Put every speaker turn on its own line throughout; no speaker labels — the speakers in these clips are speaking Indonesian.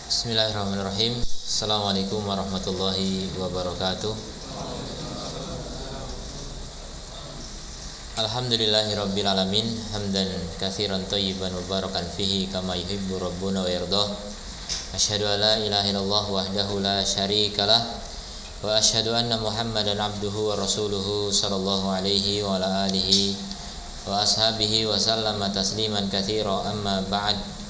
Bismillahirrahmanirrahim. Assalamualaikum warahmatullahi wabarakatuh. Alhamdulillahirabbil alamin, hamdan katsiran thayyiban mubarakan fihi kama yuhibbu rabbuna wa yardah. Asyhadu an la ilaha illallah wahdahu la syarikalah wa asyhadu anna Muhammadan abduhu wa rasuluhu sallallahu alaihi wa ala alihi wa ashabihi wa sallama tasliman katsira, amma ba'd.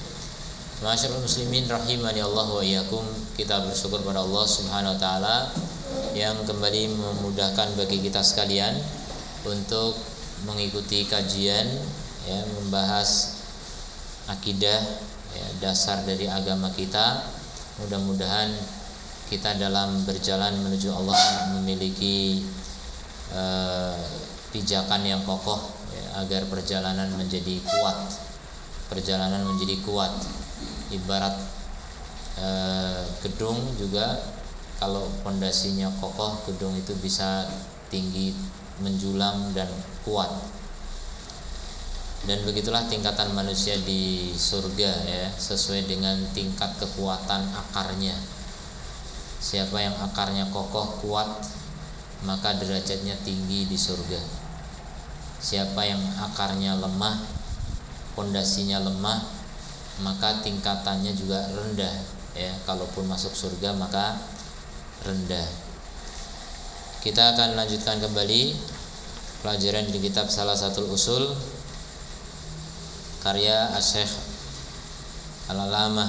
Masyaallah muslimin rahimani Allah wa iyyakum. Kita bersyukur pada Allah Subhanahu wa taala yang kembali memudahkan bagi kita sekalian untuk mengikuti kajian membahas akidah dasar dari agama kita. Mudah-mudahan kita dalam berjalan menuju Allah memiliki pijakan yang kokoh agar perjalanan menjadi kuat. Ibarat gedung juga, kalau pondasinya kokoh, gedung itu bisa tinggi, menjulang dan kuat. Dan begitulah tingkatan manusia di surga sesuai dengan tingkat kekuatan akarnya. Siapa yang akarnya kokoh, kuat, maka derajatnya tinggi di surga. Siapa yang akarnya lemah, pondasinya lemah, maka tingkatannya juga rendah kalaupun masuk surga maka rendah. Kita akan lanjutkan kembali pelajaran di kitab Salasatul Usul karya Asy-Syaikh Al-Alamah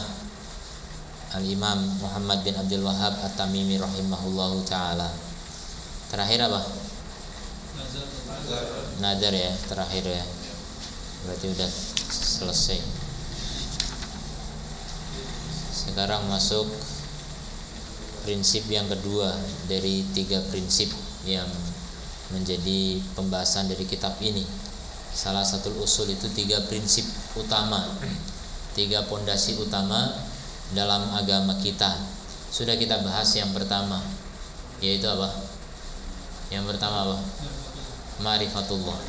Al-Imam Muhammad bin Abdul Wahhab At-Tamimi rahimahullahu taala. Terakhir apa? Nazar terakhir berarti udah selesai. Sekarang masuk prinsip yang kedua dari 3 prinsip yang menjadi pembahasan dari kitab ini. Salah satu usul itu 3 prinsip utama, 3 pondasi utama dalam agama kita. Sudah kita bahas yang pertama, yaitu apa? Yang pertama apa? Ma'rifatullah.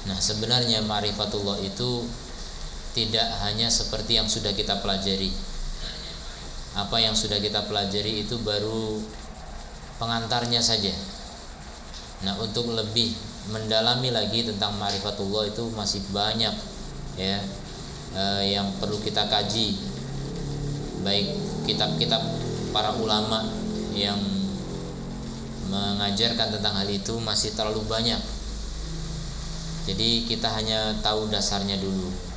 Nah, sebenarnya ma'rifatullah itu tidak hanya seperti yang sudah kita pelajari. Apa yang sudah kita pelajari itu baru pengantarnya saja. Nah, untuk lebih mendalami lagi tentang ma'rifatullah itu masih banyak yang perlu kita kaji. Baik kitab-kitab para ulama yang mengajarkan tentang hal itu masih terlalu banyak. Jadi kita hanya tahu dasarnya dulu.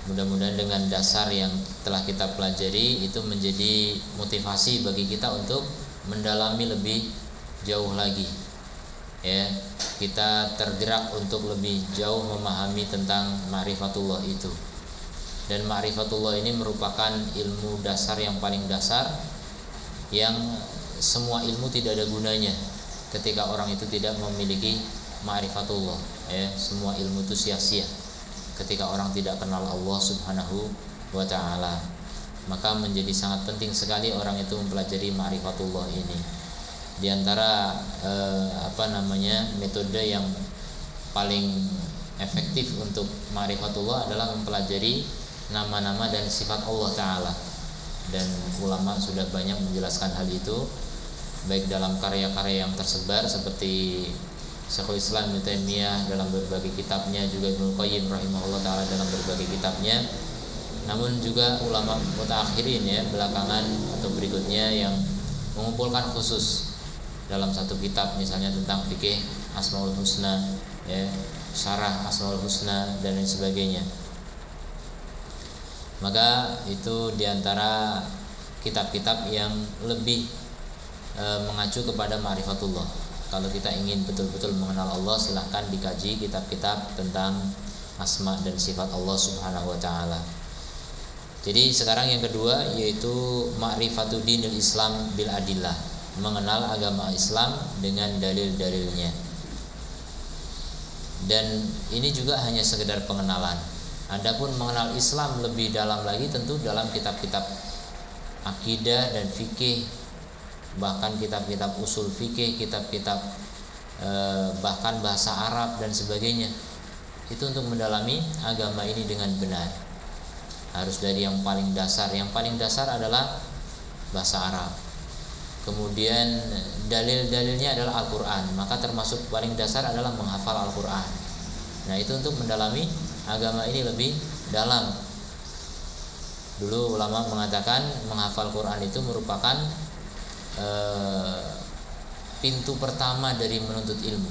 Mudah-mudahan dengan dasar yang telah kita pelajari itu menjadi motivasi bagi kita untuk mendalami lebih jauh lagi. Kita tergerak untuk lebih jauh memahami tentang ma'rifatullah itu. Dan ma'rifatullah ini merupakan ilmu dasar yang paling dasar, yang semua ilmu tidak ada gunanya ketika orang itu tidak memiliki ma'rifatullah. Semua ilmu itu sia-sia ketika orang tidak kenal Allah Subhanahu wa ta'ala. Maka menjadi sangat penting sekali orang itu mempelajari ma'rifatullah ini. Di antara metode yang paling efektif untuk ma'rifatullah adalah mempelajari nama-nama dan sifat Allah ta'ala. Dan ulama sudah banyak menjelaskan hal itu, baik dalam karya-karya yang tersebar seperti Syekhul Islam Ibnu Taimiyah dalam berbagai kitabnya, juga Ibnu Qayyim rahimahullah taala dalam berbagai kitabnya. Namun juga ulama mutaakhirin belakangan atau berikutnya yang mengumpulkan khusus dalam satu kitab, misalnya tentang fikih Asmaul Husna, syarah Asmaul Husna dan lain sebagainya. Maka itu diantara kitab-kitab yang lebih mengacu kepada ma'rifatullah. Kalau kita ingin betul-betul mengenal Allah, silahkan dikaji kitab-kitab tentang asma dan sifat Allah Subhanahu wa ta'ala. Jadi sekarang yang kedua yaitu ma'rifatu dinil Islam bil adillah, mengenal agama Islam dengan dalil-dalilnya. Dan ini juga hanya sekedar pengenalan. Adapun mengenal Islam lebih dalam lagi tentu dalam kitab-kitab akidah dan fikih, bahkan kitab-kitab usul fikih, kitab-kitab bahkan bahasa Arab dan sebagainya. Itu untuk mendalami agama ini dengan benar. harus dari yang paling dasar. Yang paling dasar adalah bahasa Arab. Kemudian dalil-dalilnya adalah Al-Quran. Maka termasuk paling dasar adalah menghafal Al-Quran. Nah, itu untuk mendalami agama ini lebih dalam. Dulu ulama mengatakan menghafal Quran itu merupakan pintu pertama dari menuntut ilmu.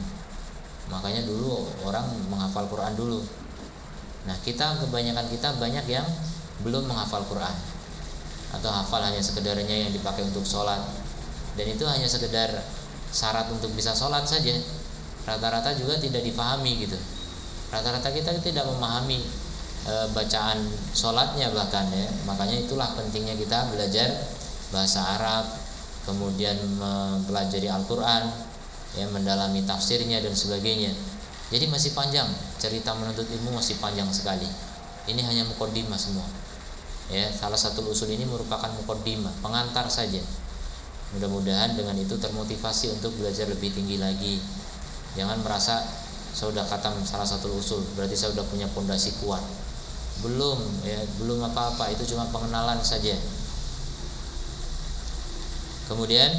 Makanya dulu orang menghafal Quran dulu. Nah, kebanyakan kita banyak yang belum menghafal Quran, atau hafal hanya sekedarnya yang dipakai untuk sholat, dan itu hanya sekedar syarat untuk bisa sholat saja. Rata-rata juga tidak dipahami gitu. Rata-rata kita tidak memahami bacaan sholatnya bahkan ya. Makanya itulah pentingnya kita belajar bahasa Arab, kemudian mempelajari Al-Quran, ya, mendalami tafsirnya dan sebagainya. Jadi masih panjang, cerita menuntut ilmu masih panjang sekali. Ini hanya muqaddimah semua. Ya, salah satu usul ini merupakan muqaddimah, pengantar saja. Mudah-mudahan dengan itu termotivasi untuk belajar lebih tinggi lagi. Jangan merasa saya sudah khatam salah satu usul, berarti saya sudah punya pondasi kuat. Belum, ya, belum apa-apa, itu cuma pengenalan saja. Kemudian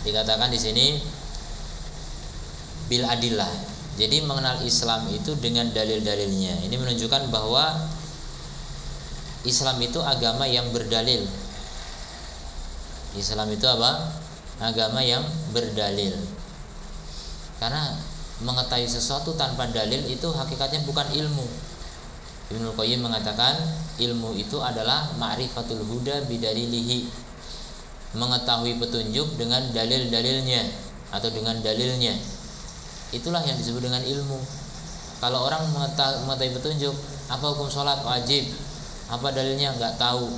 dikatakan di sini bil adillah. Jadi mengenal Islam itu dengan dalil-dalilnya. Ini menunjukkan bahwa Islam itu agama yang berdalil. Islam itu apa? Agama yang berdalil. Karena mengetahui sesuatu tanpa dalil itu hakikatnya bukan ilmu. Ibnu Qayyim mengatakan ilmu itu adalah ma'rifatul huda bidalilihi, mengetahui petunjuk dengan dalil-dalilnya atau dengan dalilnya. Itulah yang disebut dengan ilmu. Kalau orang mengetahui petunjuk, apa hukum sholat wajib, apa dalilnya nggak tahu,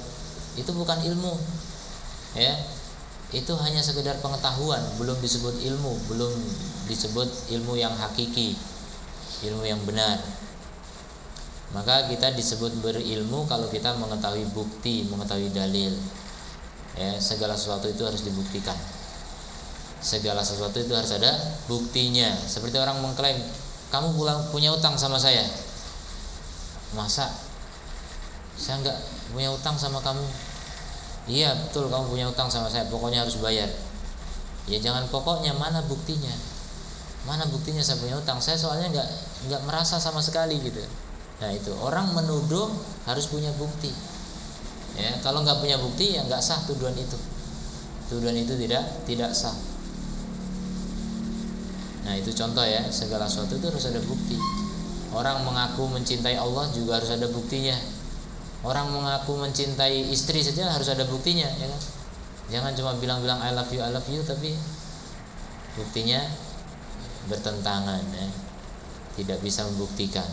itu bukan ilmu, ya. Itu hanya sekedar pengetahuan, belum disebut ilmu, belum disebut ilmu yang hakiki, ilmu yang benar. Maka kita disebut berilmu kalau kita mengetahui bukti, mengetahui dalil. Ya, segala sesuatu itu harus dibuktikan. Segala sesuatu itu harus ada buktinya. Seperti orang mengklaim, kamu punya utang sama saya. Masa? Saya enggak punya utang sama kamu. Iya betul, kamu punya utang sama saya, pokoknya harus bayar. Ya jangan pokoknya, mana buktinya? Mana buktinya saya punya utang? Saya soalnya enggak merasa sama sekali gitu. Nah itu, orang menuduh harus punya bukti. Ya, kalau nggak punya bukti ya nggak sah tuduhan itu. Tuduhan itu tidak sah. Nah itu contoh ya, segala sesuatu itu harus ada bukti. Orang mengaku mencintai Allah juga harus ada buktinya. Orang mengaku mencintai istri saja harus ada buktinya, ya kan? Jangan cuma bilang-bilang I love you tapi buktinya bertentangan, ya. Tidak bisa membuktikan.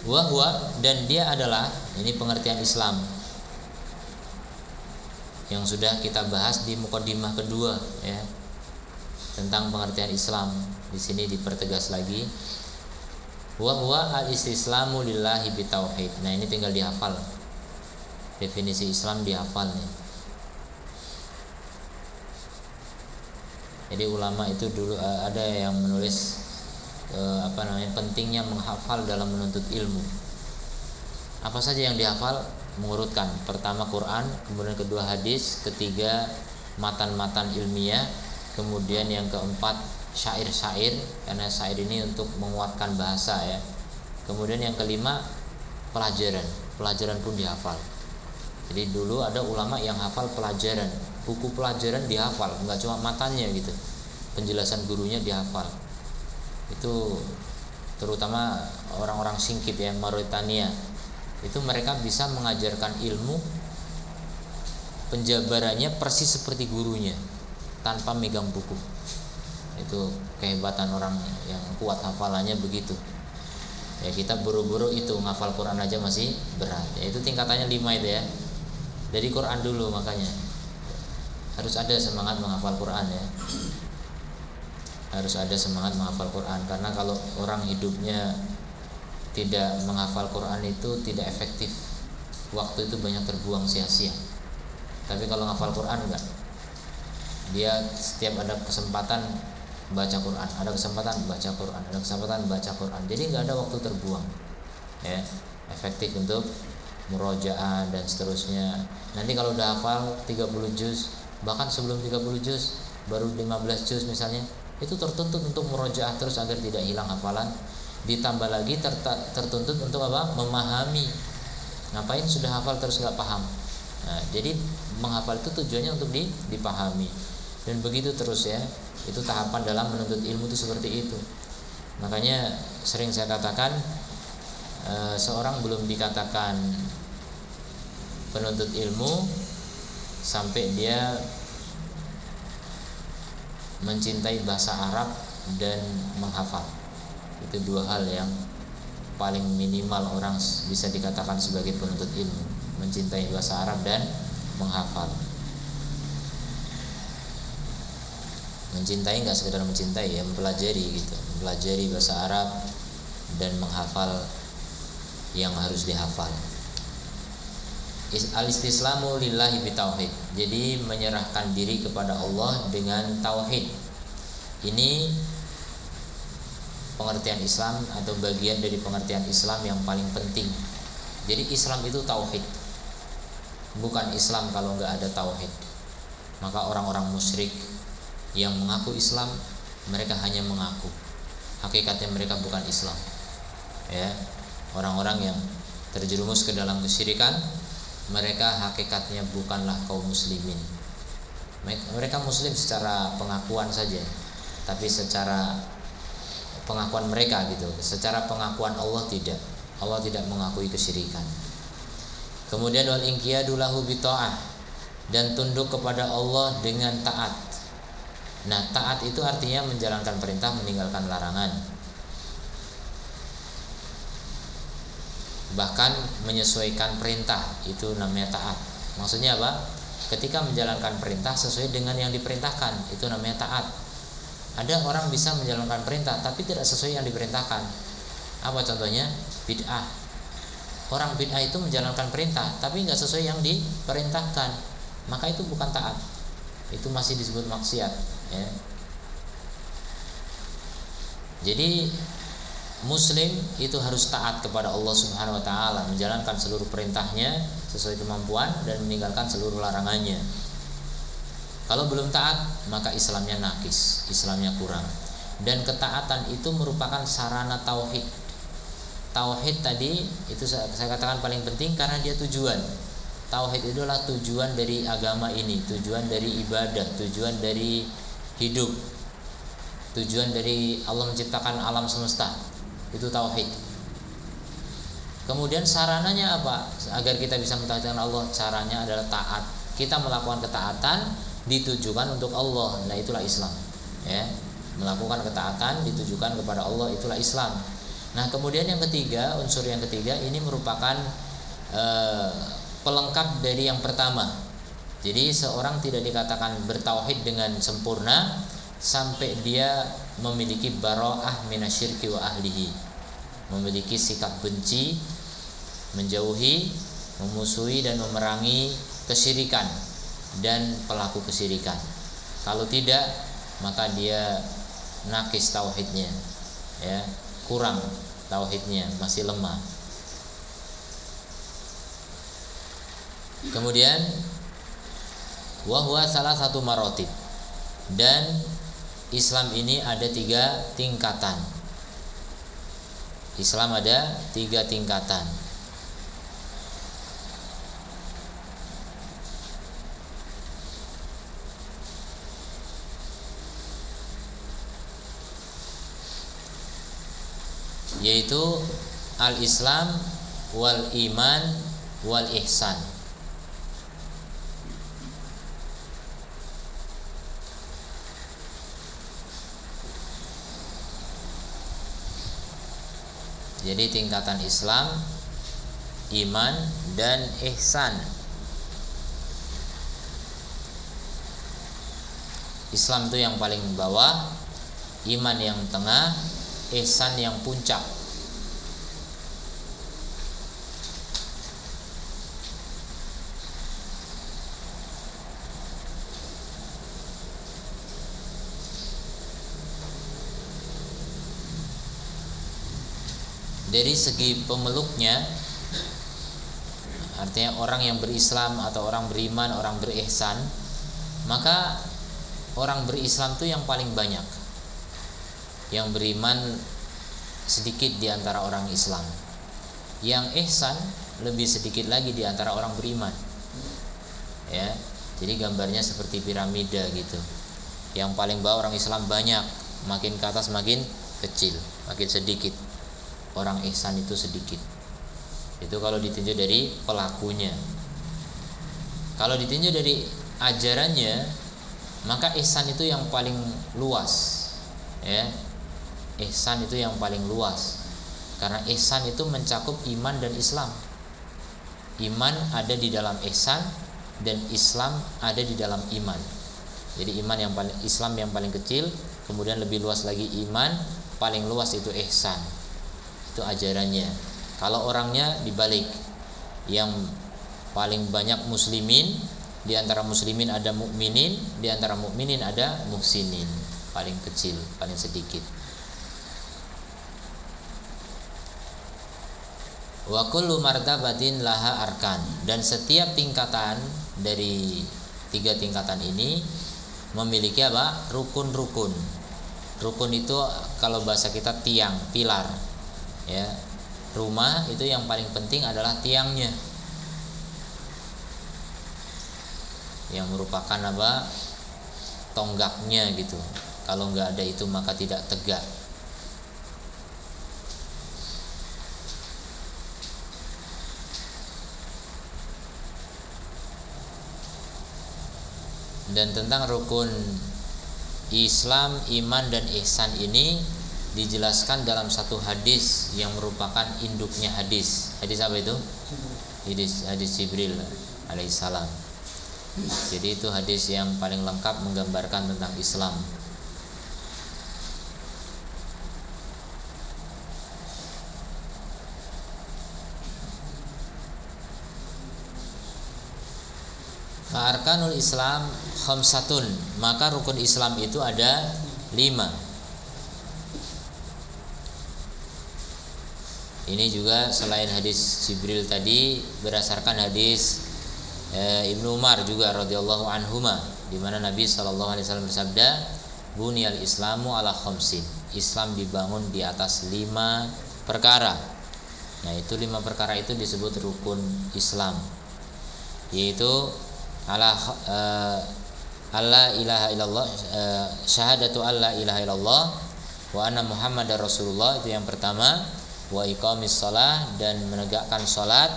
Wahwa, dan dia adalah, ini pengertian Islam yang sudah kita bahas di muqaddimah kedua, ya, tentang pengertian Islam. Di sini dipertegas lagi. Wahwa al-istislamu lillahi bitauhid. Nah ini tinggal dihafal. Definisi Islam dihafal nih. Jadi ulama itu dulu ada yang menulis pentingnya menghafal dalam menuntut ilmu. Apa saja yang dihafal? Mengurutkan. Pertama Quran, kemudian kedua hadis, ketiga matan-matan ilmiah, kemudian yang keempat syair-syair, karena syair ini untuk menguatkan bahasa, ya. Kemudian yang kelima pelajaran pun dihafal. Jadi dulu ada ulama yang hafal pelajaran, buku pelajaran dihafal, enggak cuma matanya gitu. Penjelasan gurunya dihafal. Itu terutama orang-orang Singkit, ya, Mauritania. Itu mereka bisa mengajarkan ilmu, penjabarannya persis seperti gurunya tanpa megang buku. Itu kehebatan orang yang kuat hafalannya begitu. Ya kita buru-buru itu ngafal Quran aja masih berat. Ya, itu tingkatannya 5 itu, ya. Dari Quran dulu, makanya harus ada semangat menghafal Quran, ya. Harus ada semangat menghafal Quran, karena kalau orang hidupnya tidak menghafal Quran itu tidak efektif. Waktu itu banyak terbuang sia-sia. Tapi kalau menghafal Quran enggak. Dia setiap ada kesempatan baca Quran, ada kesempatan baca Quran, ada kesempatan baca Quran. Jadi nggak ada waktu terbuang, ya, efektif untuk murojaah dan seterusnya. Nanti kalau udah hafal 30 juz, bahkan sebelum 30 juz baru 15 juz misalnya, itu tertuntut untuk murojaah terus agar tidak hilang hafalan. Ditambah lagi tertuntut untuk apa? Memahami. Ngapain sudah hafal terus nggak paham? Nah, jadi menghafal itu tujuannya untuk dipahami. Dan begitu terus ya. Itu tahapan dalam menuntut ilmu itu seperti itu. Makanya sering saya katakan, seorang belum dikatakan penuntut ilmu sampai dia mencintai bahasa Arab dan menghafal. Itu dua hal yang paling minimal orang bisa dikatakan sebagai penuntut ilmu, mencintai bahasa Arab dan menghafal. Mencintai nggak sekedar mencintai, ya, mempelajari gitu, mempelajari bahasa Arab dan menghafal yang harus dihafal. Al-istislamu lillahi bitauhid. Jadi menyerahkan diri kepada Allah dengan tauhid. Ini pengertian Islam atau bagian dari pengertian Islam yang paling penting. Jadi Islam itu tauhid. Bukan Islam kalau nggak ada tauhid. Maka orang-orang musyrik yang mengaku Islam, mereka hanya mengaku. Hakikatnya mereka bukan Islam. Ya, orang-orang yang terjerumus ke dalam kesyirikan, mereka hakikatnya bukanlah kaum muslimin. Mereka muslim secara pengakuan saja, tapi secara pengakuan mereka gitu, secara pengakuan Allah tidak. Allah tidak mengakui kesyirikan. Kemudian wal inqiyadu lahu bita'ah, dan tunduk kepada Allah dengan taat. Nah, taat itu artinya menjalankan perintah, meninggalkan larangan. Bahkan menyesuaikan perintah, itu namanya taat. Maksudnya apa? Ketika menjalankan perintah sesuai dengan yang diperintahkan, itu namanya taat. Ada orang bisa menjalankan perintah tapi tidak sesuai yang diperintahkan. Apa contohnya? Bid'ah. Orang bid'ah itu menjalankan perintah tapi nggak sesuai yang diperintahkan, maka itu bukan taat. Itu masih disebut maksiat, ya. Jadi Muslim itu harus taat kepada Allah Subhanahu wa taala, menjalankan seluruh perintahnya sesuai kemampuan dan meninggalkan seluruh larangannya. Kalau belum taat, maka Islamnya nakis, Islamnya kurang. Dan ketaatan itu merupakan sarana tauhid. Tauhid tadi itu saya katakan paling penting karena dia tujuan. Tauhid itu adalah tujuan dari agama ini, tujuan dari ibadah, tujuan dari hidup, tujuan dari Allah menciptakan alam semesta. Itu tauhid. Kemudian sarananya apa? Agar kita bisa mentaatkan Allah, caranya adalah taat. Kita melakukan ketaatan ditujukan untuk Allah. Nah, itulah Islam, ya. Melakukan ketaatan ditujukan kepada Allah, itulah Islam. Nah, kemudian yang ketiga, unsur yang ketiga ini merupakan pelengkap dari yang pertama. Jadi seorang tidak dikatakan bertauhid dengan sempurna sampai dia memiliki bara'ah minasyirki wa ahlihi, memiliki sikap benci, menjauhi, memusuhi dan memerangi kesyirikan dan pelaku kesyirikan. Kalau tidak, maka dia nakis tauhidnya, ya, kurang tauhidnya, masih lemah. Kemudian wahwa salah satu marotib, dan Islam ini ada 3 tingkatan. Islam ada 3 tingkatan. Yaitu al-Islam wal iman wal ihsan. Jadi tingkatan Islam, iman dan ihsan. Islam itu yang paling bawah, iman yang tengah, ihsan yang puncak. dari segi pemeluknya, artinya orang yang berislam atau orang beriman, orang berihsan, maka orang berislam itu yang paling banyak, yang beriman sedikit di antara orang Islam, yang ihsan lebih sedikit lagi di antara orang beriman. Ya, jadi gambarnya seperti piramida gitu. Yang paling bawah orang Islam banyak, makin ke atas makin kecil, makin sedikit. Orang ihsan itu sedikit. Itu kalau ditinjau dari pelakunya. Kalau ditinjau dari ajarannya, maka ihsan itu yang paling luas. Ya. Ihsan itu yang paling luas. Karena ihsan itu mencakup iman dan Islam. Iman ada di dalam ihsan dan Islam ada di dalam iman. Jadi iman yang paling, Islam yang paling kecil, kemudian lebih luas lagi iman, paling luas itu ihsan. Itu ajarannya. Kalau orangnya dibalik, yang paling banyak muslimin, di antara muslimin ada mukminin, di antara mukminin ada muhsinin, paling kecil, paling sedikit. Wa kullu martabatin laha arkan, dan setiap tingkatan dari 3 tingkatan ini memiliki apa? Rukun-rukun. Rukun itu kalau bahasa kita tiang, pilar. Ya. Rumah itu yang paling penting adalah tiangnya, yang merupakan apa? Tonggaknya gitu. Kalau nggak ada itu maka tidak tegak. Dan tentang rukun Islam, iman dan ihsan ini dijelaskan dalam satu hadis yang merupakan induknya hadis. Hadis apa itu? Hadis Jibril alaihissalam. Jadi itu hadis yang paling lengkap menggambarkan tentang Islam. Fa'arkanul Islam khamsatun, maka rukun Islam itu ada 5. Ini juga selain hadis Jibril tadi, berdasarkan hadis Ibnu Umar juga radhiyallahu anhuma, di mana Nabi sallallahu alaihi wasallam bersabda, "Bunyal Islamu ala khamsin." Islam dibangun di atas 5 perkara. Nah, itu 5 perkara itu disebut rukun Islam. Yaitu alla ilaha illallah, syahadatu alla ilaha illallah wa anna Muhammadar Rasulullah, itu yang pertama. Wa iqamis shalah, dan menegakkan salat.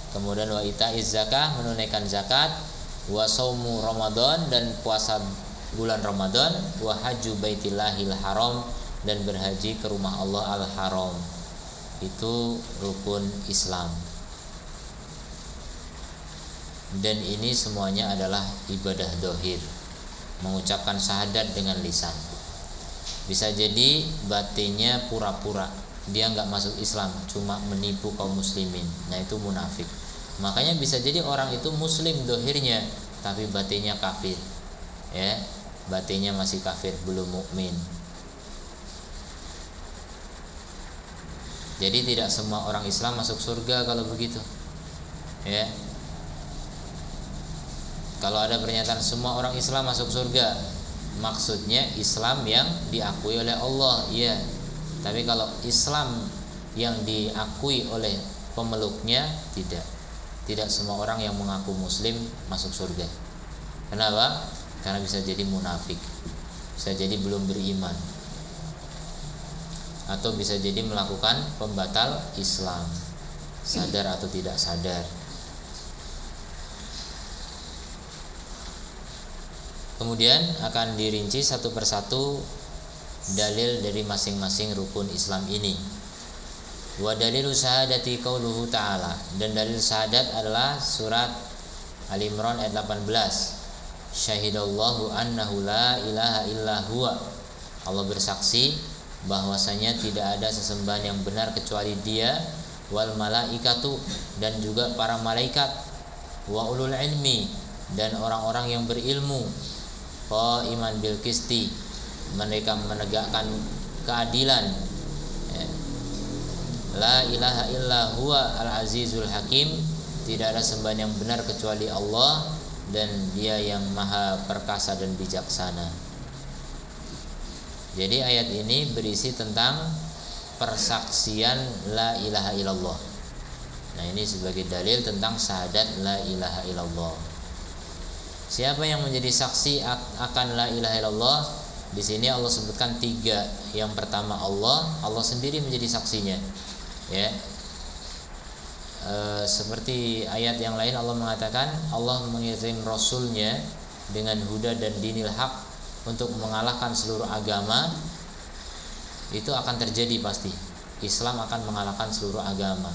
Kemudian wa itaiz zakah, menunaikan zakat. Wa shaumu Ramadan, dan puasa bulan Ramadan. Wa hajju baitillahil haram, dan berhaji ke rumah Allah al-haram. Itu rukun Islam. Dan ini semuanya adalah ibadah dohir, mengucapkan syahadat dengan lisan. Bisa jadi batinnya pura-pura, dia nggak masuk Islam, cuma menipu kaum muslimin. Nah, itu munafik. Makanya bisa jadi orang itu muslim dohirnya, tapi batinnya kafir. Ya, batinnya masih kafir, belum mukmin. Jadi tidak semua orang Islam masuk surga kalau begitu. Ya. Kalau ada pernyataan semua orang Islam masuk surga, maksudnya Islam yang diakui oleh Allah, iya. Tapi kalau Islam yang diakui oleh pemeluknya, tidak. Tidak semua orang yang mengaku muslim masuk surga. Kenapa? Karena bisa jadi munafik, bisa jadi belum beriman, atau bisa jadi melakukan pembatal Islam, sadar atau tidak sadar. Kemudian akan dirinci satu persatu dalil dari masing-masing rukun Islam ini. Wa dalilu syahadati qauluhu ta'ala, dan dalil syahadat adalah surat Al-Imran ayat 18. Syahidallahu annahu la ilaha illa huwa. Allah bersaksi bahwasanya tidak ada sesembahan yang benar kecuali Dia, wal malaikatu, dan juga para malaikat, wa ulul ilmi, dan orang-orang yang berilmu, qaiman bil qisti, mereka menegakkan keadilan, La ilaha illa huwa al-azizul hakim. Tidak ada sembahan yang benar kecuali Allah, dan Dia yang maha perkasa dan bijaksana. Jadi ayat ini berisi tentang persaksian la ilaha illallah. Nah, ini sebagai dalil tentang syahadat la ilaha illallah. Siapa yang menjadi saksi akan la ilaha illallah? Di sini Allah sebutkan 3. Yang pertama Allah sendiri menjadi saksinya. Ya. Seperti ayat yang lain Allah mengatakan Allah mengirim Rasulnya dengan huda dan dinil haq untuk mengalahkan seluruh agama. Itu akan terjadi pasti. Islam akan mengalahkan seluruh agama.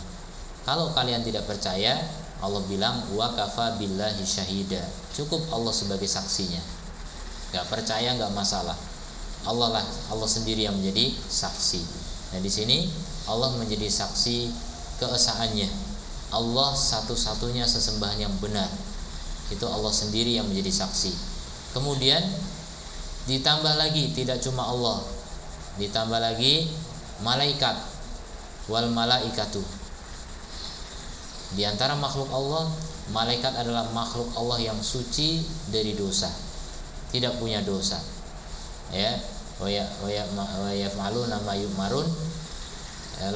Kalau kalian tidak percaya, Allah bilang wa kafa billahi syahida. Cukup Allah sebagai saksinya. Gak percaya gak masalah. Allah sendiri yang menjadi saksi. Nah, di sini Allah menjadi saksi keesaannya. Allah satu-satunya sesembahan yang benar. Itu Allah sendiri yang menjadi saksi. Kemudian ditambah lagi, tidak cuma Allah, ditambah lagi malaikat, wal malaikatu. Di antara makhluk Allah, malaikat adalah makhluk Allah yang suci dari dosa, tidak punya dosa. Ya, wa yaf'aluna ma yu'marun,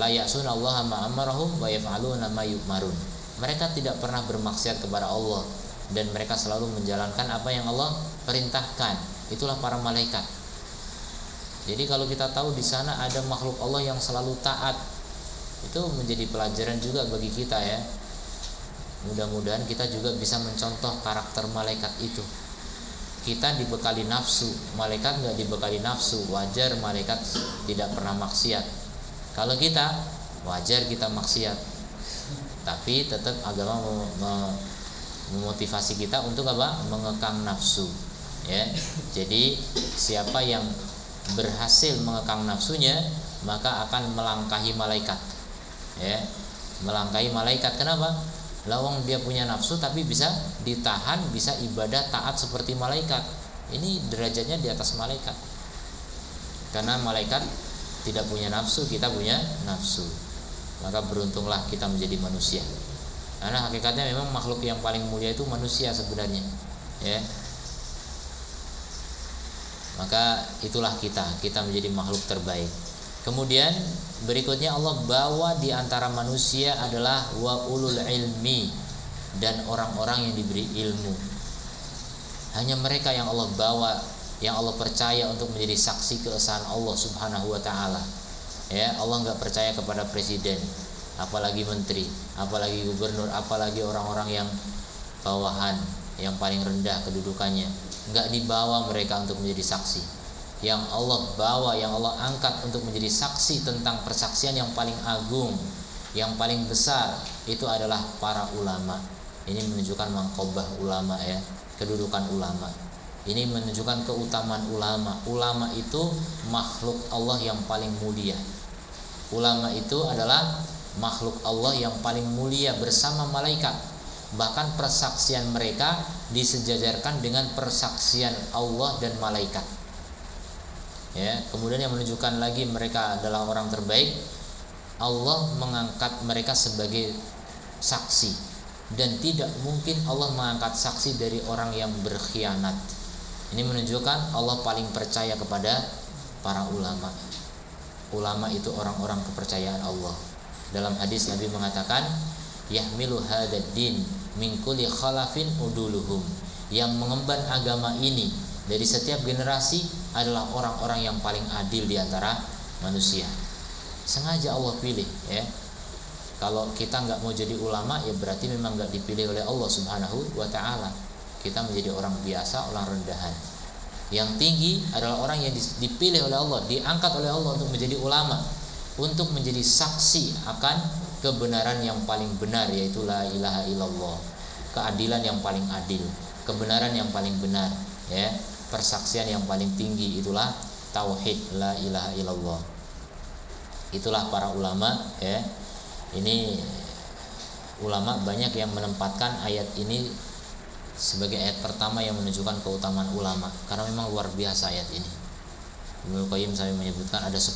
la ya'suna Allah ma amarahum wa yaf'aluna ma yu'marun. Mereka tidak pernah bermaksiat kepada Allah, dan mereka selalu menjalankan apa yang Allah perintahkan. Itulah para malaikat. Jadi kalau kita tahu di sana ada makhluk Allah yang selalu taat, itu menjadi pelajaran juga bagi kita ya. Mudah-mudahan kita juga bisa mencontoh karakter malaikat itu. Kita dibekali nafsu, malaikat enggak dibekali nafsu. Wajar malaikat tidak pernah maksiat. Kalau kita, wajar kita maksiat. Tapi tetap agama memotivasi kita untuk apa? Mengekang nafsu. Ya. Jadi siapa yang berhasil mengekang nafsunya, maka akan melangkahi malaikat. Ya. Melangkahi malaikat. Kenapa? Lawang dia punya nafsu tapi bisa ditahan, bisa ibadah taat seperti malaikat. Ini derajatnya di atas malaikat. Karena malaikat tidak punya nafsu, kita punya nafsu. Maka beruntunglah kita menjadi manusia. Karena hakikatnya memang makhluk yang paling mulia itu manusia sebenarnya. Ya. Maka itulah kita menjadi makhluk terbaik. Kemudian berikutnya Allah bawa di antara manusia adalah wa ulul ilmi, dan orang-orang yang diberi ilmu. Hanya mereka yang Allah bawa, yang Allah percaya untuk menjadi saksi keesaan Allah Subhanahu wa taala. Ya, Allah enggak percaya kepada presiden, apalagi menteri, apalagi gubernur, apalagi orang-orang yang bawahan, yang paling rendah kedudukannya. Enggak dibawa mereka untuk menjadi saksi. Yang Allah bawa, yang Allah angkat untuk menjadi saksi tentang persaksian yang paling agung, yang paling besar, itu adalah para ulama. Ini menunjukkan mangkobah ulama ya, kedudukan ulama. Ini menunjukkan keutamaan ulama. Ulama itu makhluk Allah yang paling mulia. Ulama itu adalah makhluk Allah yang paling mulia bersama malaikat. Bahkan persaksian mereka disejajarkan dengan persaksian Allah dan malaikat. Ya, kemudian yang menunjukkan lagi mereka adalah orang terbaik, Allah mengangkat mereka sebagai saksi, dan tidak mungkin Allah mengangkat saksi dari orang yang berkhianat. Ini menunjukkan Allah paling percaya kepada para ulama. Ulama itu orang-orang kepercayaan Allah. Dalam hadis Nabi mengatakan, yahmilu hadzal din min kulli khalafin uduluhum. Yang mengemban agama ini dari setiap generasi adalah orang-orang yang paling adil di antara manusia. Sengaja Allah pilih ya. Kalau kita enggak mau jadi ulama, ya berarti memang enggak dipilih oleh Allah Subhanahu wa taala. Kita menjadi orang biasa, orang rendahan. Yang tinggi adalah orang yang dipilih oleh Allah, diangkat oleh Allah untuk menjadi ulama, untuk menjadi saksi akan kebenaran yang paling benar, yaitu la ilaha illallah. Keadilan yang paling adil, kebenaran yang paling benar ya. Persaksian yang paling tinggi itulah tauhid la ilaha illallah. Itulah para ulama ya. Ini ulama banyak yang menempatkan ayat ini sebagai ayat pertama yang menunjukkan keutamaan ulama, karena memang luar biasa ayat ini. Ibnu Qayyim sampai menyebutkan ada 10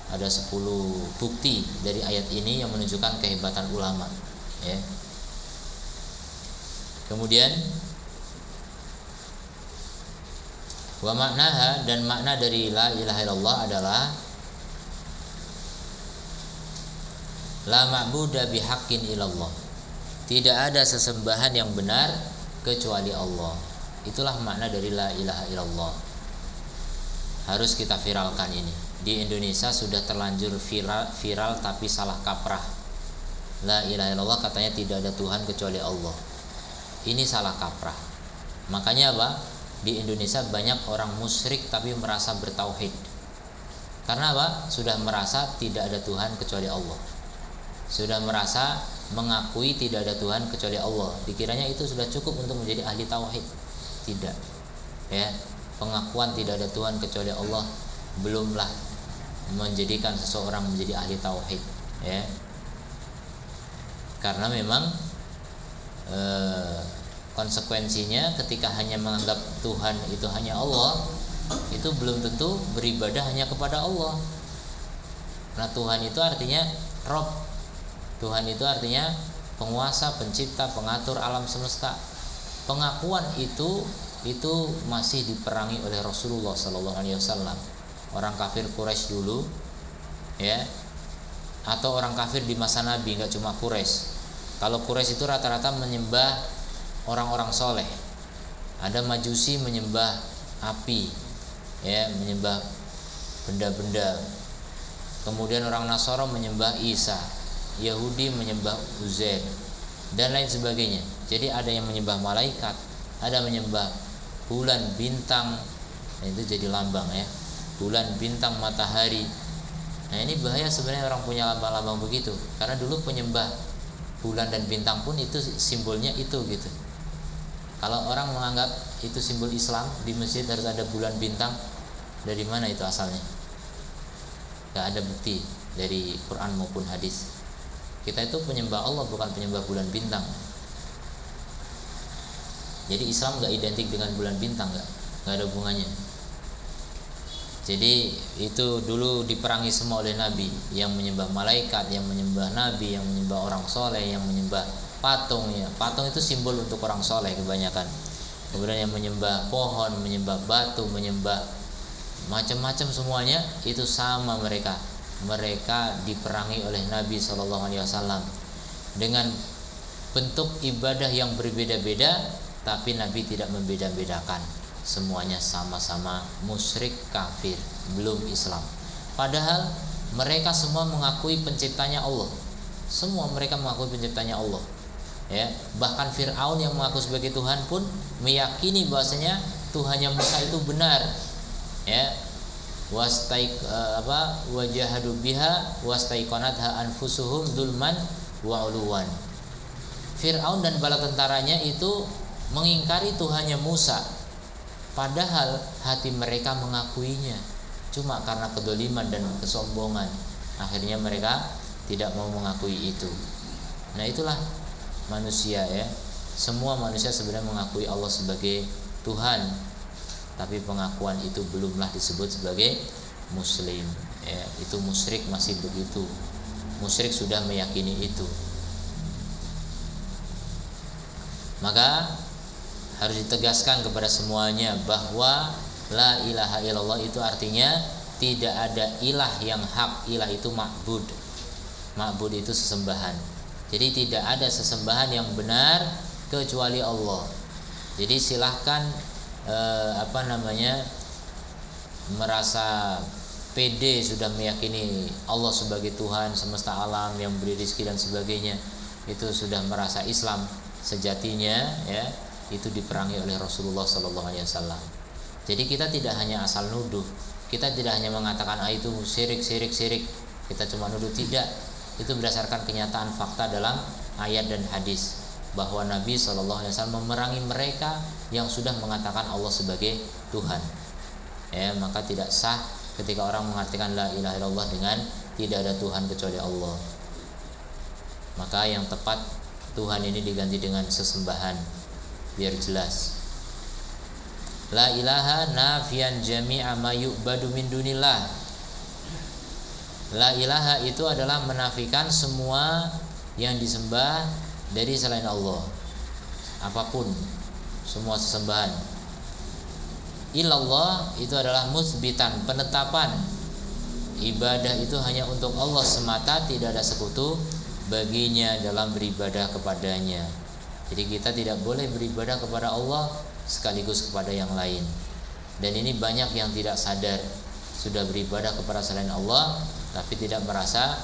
Ada 10 bukti dari ayat ini yang menunjukkan kehebatan ulama, ya. Kemudian wa maknaha, dan makna dari la ilaha illallah adalah la ma'buda bihaqqin illallah. Tidak ada sesembahan yang benar kecuali Allah. Itulah makna dari la ilaha illallah. Harus kita viralkan ini. Di Indonesia sudah terlanjur viral tapi salah kaprah. La ilaha illallah katanya tidak ada Tuhan kecuali Allah. Ini salah kaprah. Makanya apa? Di Indonesia banyak orang musyrik tapi merasa bertauhid. Karena apa? Sudah merasa tidak ada Tuhan kecuali Allah. Sudah merasa mengakui tidak ada Tuhan kecuali Allah. Dikiranya itu sudah cukup untuk menjadi ahli tauhid. Tidak. Ya, pengakuan tidak ada Tuhan kecuali Allah belumlah menjadikan seseorang menjadi ahli tauhid, ya. Karena memang konsekuensinya ketika hanya menganggap Tuhan itu hanya Allah, itu belum tentu beribadah hanya kepada Allah. Karena Tuhan itu artinya Rob. Tuhan itu artinya penguasa, pencipta, pengatur alam semesta. Pengakuan itu masih diperangi oleh Rasulullah SAW. Orang kafir Quraisy dulu, ya, atau orang kafir di masa Nabi, nggak cuma Quraisy. Kalau Quraisy itu rata-rata menyembah orang-orang soleh. Ada Majusi menyembah api, ya, menyembah benda-benda. Kemudian orang Nasara menyembah Isa, Yahudi menyembah Uzair, dan lain sebagainya. Jadi ada yang menyembah malaikat, ada menyembah bulan, bintang. Nah, itu jadi lambang, ya. Bulan, bintang, matahari. Nah, ini bahaya sebenarnya orang punya lambang-lambang begitu. Karena dulu penyembah bulan dan bintang pun itu simbolnya itu gitu. Kalau orang menganggap itu simbol Islam, di masjid harus ada bulan bintang, dari mana itu asalnya? Gak ada bukti dari Quran maupun hadis. Kita itu penyembah Allah, bukan penyembah bulan bintang. Jadi Islam gak identik dengan bulan bintang, gak ada hubungannya. Jadi itu dulu diperangi semua oleh Nabi. Yang menyembah malaikat, yang menyembah Nabi, yang menyembah orang soleh, yang menyembah patung, ya. Patung itu simbol untuk orang soleh kebanyakan. Kemudian yang menyembah pohon, menyembah batu, menyembah macam-macam, semuanya itu sama mereka. Mereka diperangi oleh Nabi SAW dengan bentuk ibadah yang berbeda-beda, tapi Nabi tidak membeda-bedakan. Semuanya sama-sama musyrik, kafir, belum Islam. Padahal mereka semua mengakui penciptanya Allah. Semua mereka mengakui penciptanya Allah, ya. Bahkan Fir'aun yang mengaku sebagai Tuhan pun meyakini bahwasanya Tuhannya Musa itu benar, ya. Wajahadu biha wastaiqanatha anfusuhum dzulman wa uluwan. Fir'aun dan bala tentaranya itu mengingkari Tuhannya Musa, padahal hati mereka mengakuinya. Cuma karena kedoliman dan kesombongan, akhirnya mereka tidak mau mengakui itu. Nah, itulah manusia, ya. Semua manusia sebenarnya mengakui Allah sebagai Tuhan, tapi pengakuan itu belumlah disebut sebagai muslim, ya. Itu musyrik masih begitu. Musyrik sudah meyakini itu. Maka harus ditegaskan kepada semuanya bahwa la ilaha illallah itu artinya tidak ada ilah yang hak. Ilah itu ma'bud. Ma'bud itu sesembahan. Jadi tidak ada sesembahan yang benar kecuali Allah. Jadi silahkan merasa pede sudah meyakini Allah sebagai Tuhan semesta alam yang beri rezeki dan sebagainya. Itu sudah merasa Islam sejatinya, ya. Itu diperangi oleh Rasulullah SAW. Jadi kita tidak hanya asal nuduh, kita tidak hanya mengatakan itu syirik. Kita cuma nuduh, tidak. Itu berdasarkan kenyataan fakta dalam ayat dan hadis bahwa Nabi SAW memerangi mereka yang sudah mengatakan Allah sebagai Tuhan. Ya, maka tidak sah ketika orang mengatakan la ilaha illallah dengan tidak ada Tuhan kecuali Allah. Maka yang tepat Tuhan ini diganti dengan sesembahan, biar jelas. La ilaha nafian jami'a ma yu'badu min dunillah. La ilaha itu adalah menafikan semua yang disembah dari selain Allah, apapun, semua sesembahan. Illallah itu adalah musbitan, penetapan ibadah itu hanya untuk Allah semata, tidak ada sekutu baginya dalam beribadah kepadanya. Jadi kita tidak boleh beribadah kepada Allah sekaligus kepada yang lain. Dan ini banyak yang tidak sadar, sudah beribadah kepada selain Allah tapi tidak merasa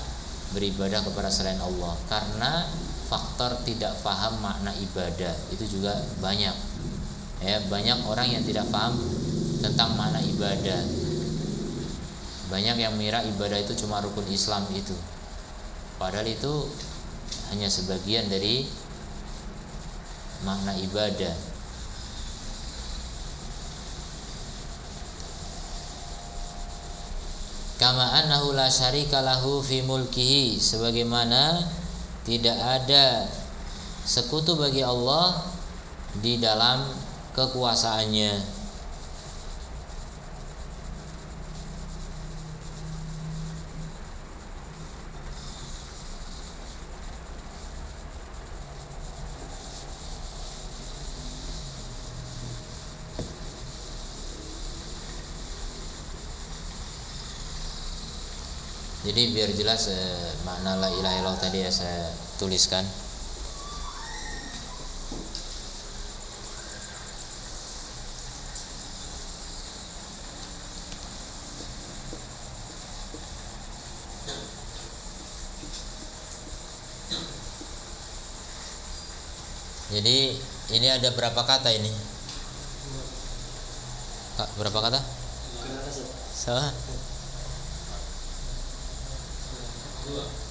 beribadah kepada selain Allah karena faktor tidak paham makna ibadah. Itu juga banyak. Ya, banyak orang yang tidak paham tentang makna ibadah. Banyak yang mengira ibadah itu cuma rukun Islam itu. Padahal itu hanya sebagian dari makna ibadah. Kama annahu la syarika lahu fi mulkihi, sebagaimana tidak ada sekutu bagi Allah di dalam kekuasaannya. Jadi biar jelas makna la ilaha illallah tadi ya saya tuliskan. Jadi ini ada berapa kata ini? Kak, berapa kata? Salah.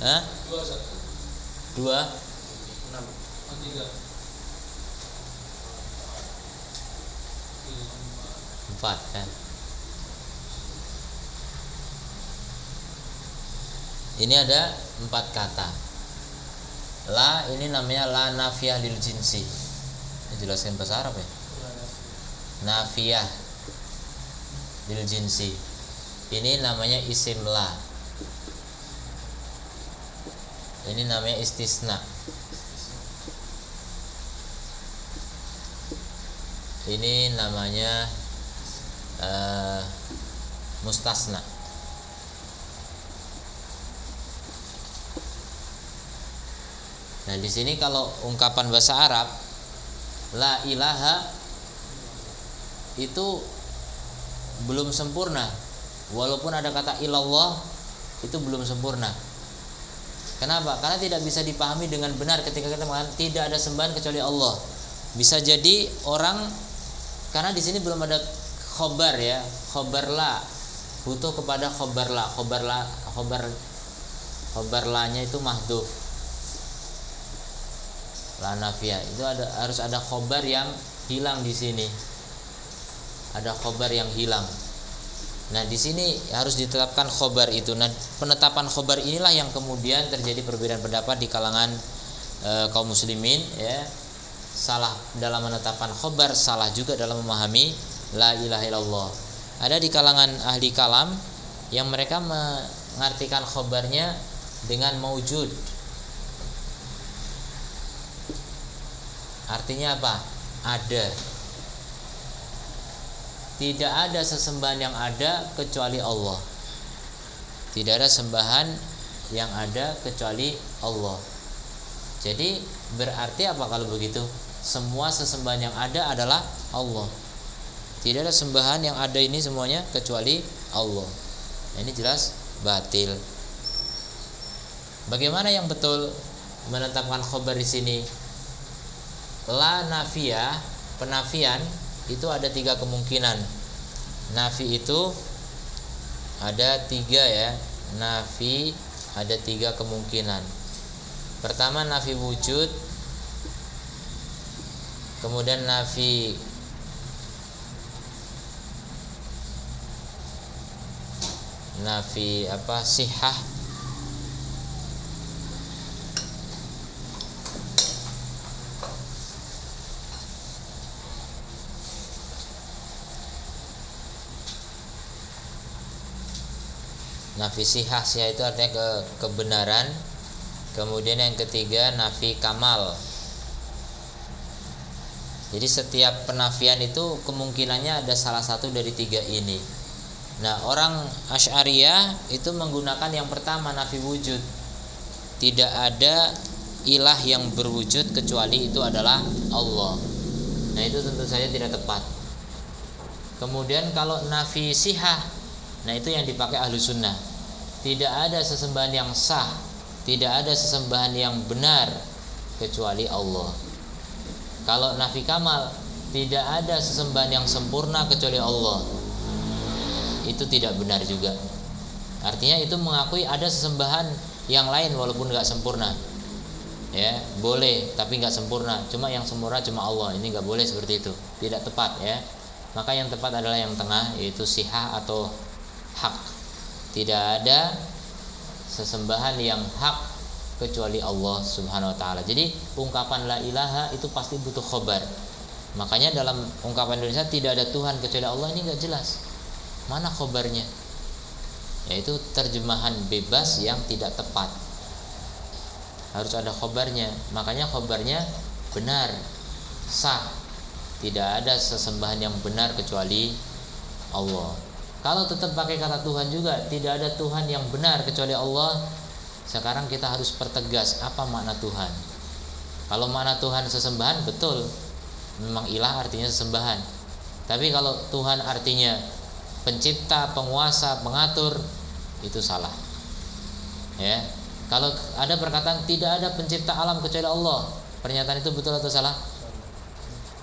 Hah? Dua? Empat kan? Ini ada 4 kata. La ini namanya la nafiyah lil jinsi. Ini jelaskan bahasa Arab ya. Nafiyah lil jinsi. Ini namanya isim la. Ini namanya istisna. Ini namanya mustasna. Nah, di sini kalau ungkapan bahasa Arab la ilaha itu belum sempurna. Walaupun ada kata ilallah itu belum sempurna. Kenapa? Karena tidak bisa dipahami dengan benar ketika kita mengatakan tidak ada sembahan kecuali Allah. Bisa jadi orang, karena di sini belum ada khobar ya, khobar la, butuh kepada khobar la, khobar la-nya itu mahdhuf, la nafiyah. Itu harus ada khobar yang hilang di sini. Ada khobar yang hilang. Nah, di sini harus ditetapkan khobar itu. Nah, penetapan khobar inilah yang kemudian terjadi perbedaan pendapat di kalangan kaum muslimin ya. Salah dalam menetapkan khobar, salah juga dalam memahami la ilaha illallah. Ada di kalangan ahli kalam yang mereka mengartikan khobarnya dengan maujud. Artinya apa? Ada. Tidak ada sesembahan yang ada kecuali Allah. Tidak ada sembahan yang ada kecuali Allah. Jadi berarti apa kalau begitu? Semua sesembahan yang ada adalah Allah. Tidak ada sembahan yang ada ini semuanya kecuali Allah. Nah, ini jelas batil. Bagaimana yang betul menetapkan khobar di sini? La nafiyah, penafian itu ada 3 kemungkinan. Nafi itu ada 3 ya. Nafi ada 3 kemungkinan. Pertama nafi wujud, kemudian nafi sihah, Nafi sihah itu artinya kebenaran. Kemudian yang ketiga nafi kamal. Jadi setiap penafian itu kemungkinannya ada salah satu dari tiga ini. Nah, orang Asy'ariyah itu menggunakan yang pertama, nafi wujud. Tidak ada ilah yang berwujud kecuali itu adalah Allah. Nah, itu tentu saja tidak tepat. Kemudian kalau nafi sihah, nah itu yang dipakai ahlu sunnah. Tidak ada sesembahan yang sah, tidak ada sesembahan yang benar kecuali Allah. Kalau nafi kamal, tidak ada sesembahan yang sempurna kecuali Allah, itu tidak benar juga. Artinya itu mengakui ada sesembahan yang lain walaupun nggak sempurna. Ya, boleh tapi nggak sempurna. Cuma yang sempurna cuma Allah. Ini nggak boleh seperti itu. Tidak tepat ya. Maka yang tepat adalah yang tengah, yaitu sihah atau hak. Tidak ada sesembahan yang hak kecuali Allah Subhanahu wa taala. Jadi ungkapan la ilaha itu pasti butuh khobar. Makanya dalam ungkapan Indonesia tidak ada Tuhan kecuali Allah, ini enggak jelas. Mana khobarnya? Yaitu terjemahan bebas yang tidak tepat. Harus ada khobarnya. Makanya khobarnya benar, sah. Tidak ada sesembahan yang benar kecuali Allah. Kalau tetap pakai kata Tuhan juga, tidak ada Tuhan yang benar kecuali Allah. Sekarang kita harus pertegas apa makna Tuhan. Kalau makna Tuhan sesembahan, betul, memang ilah artinya sesembahan. Tapi kalau Tuhan artinya pencipta, penguasa, pengatur, itu salah. Ya. Kalau ada perkataan tidak ada pencipta alam kecuali Allah, pernyataan itu betul atau salah?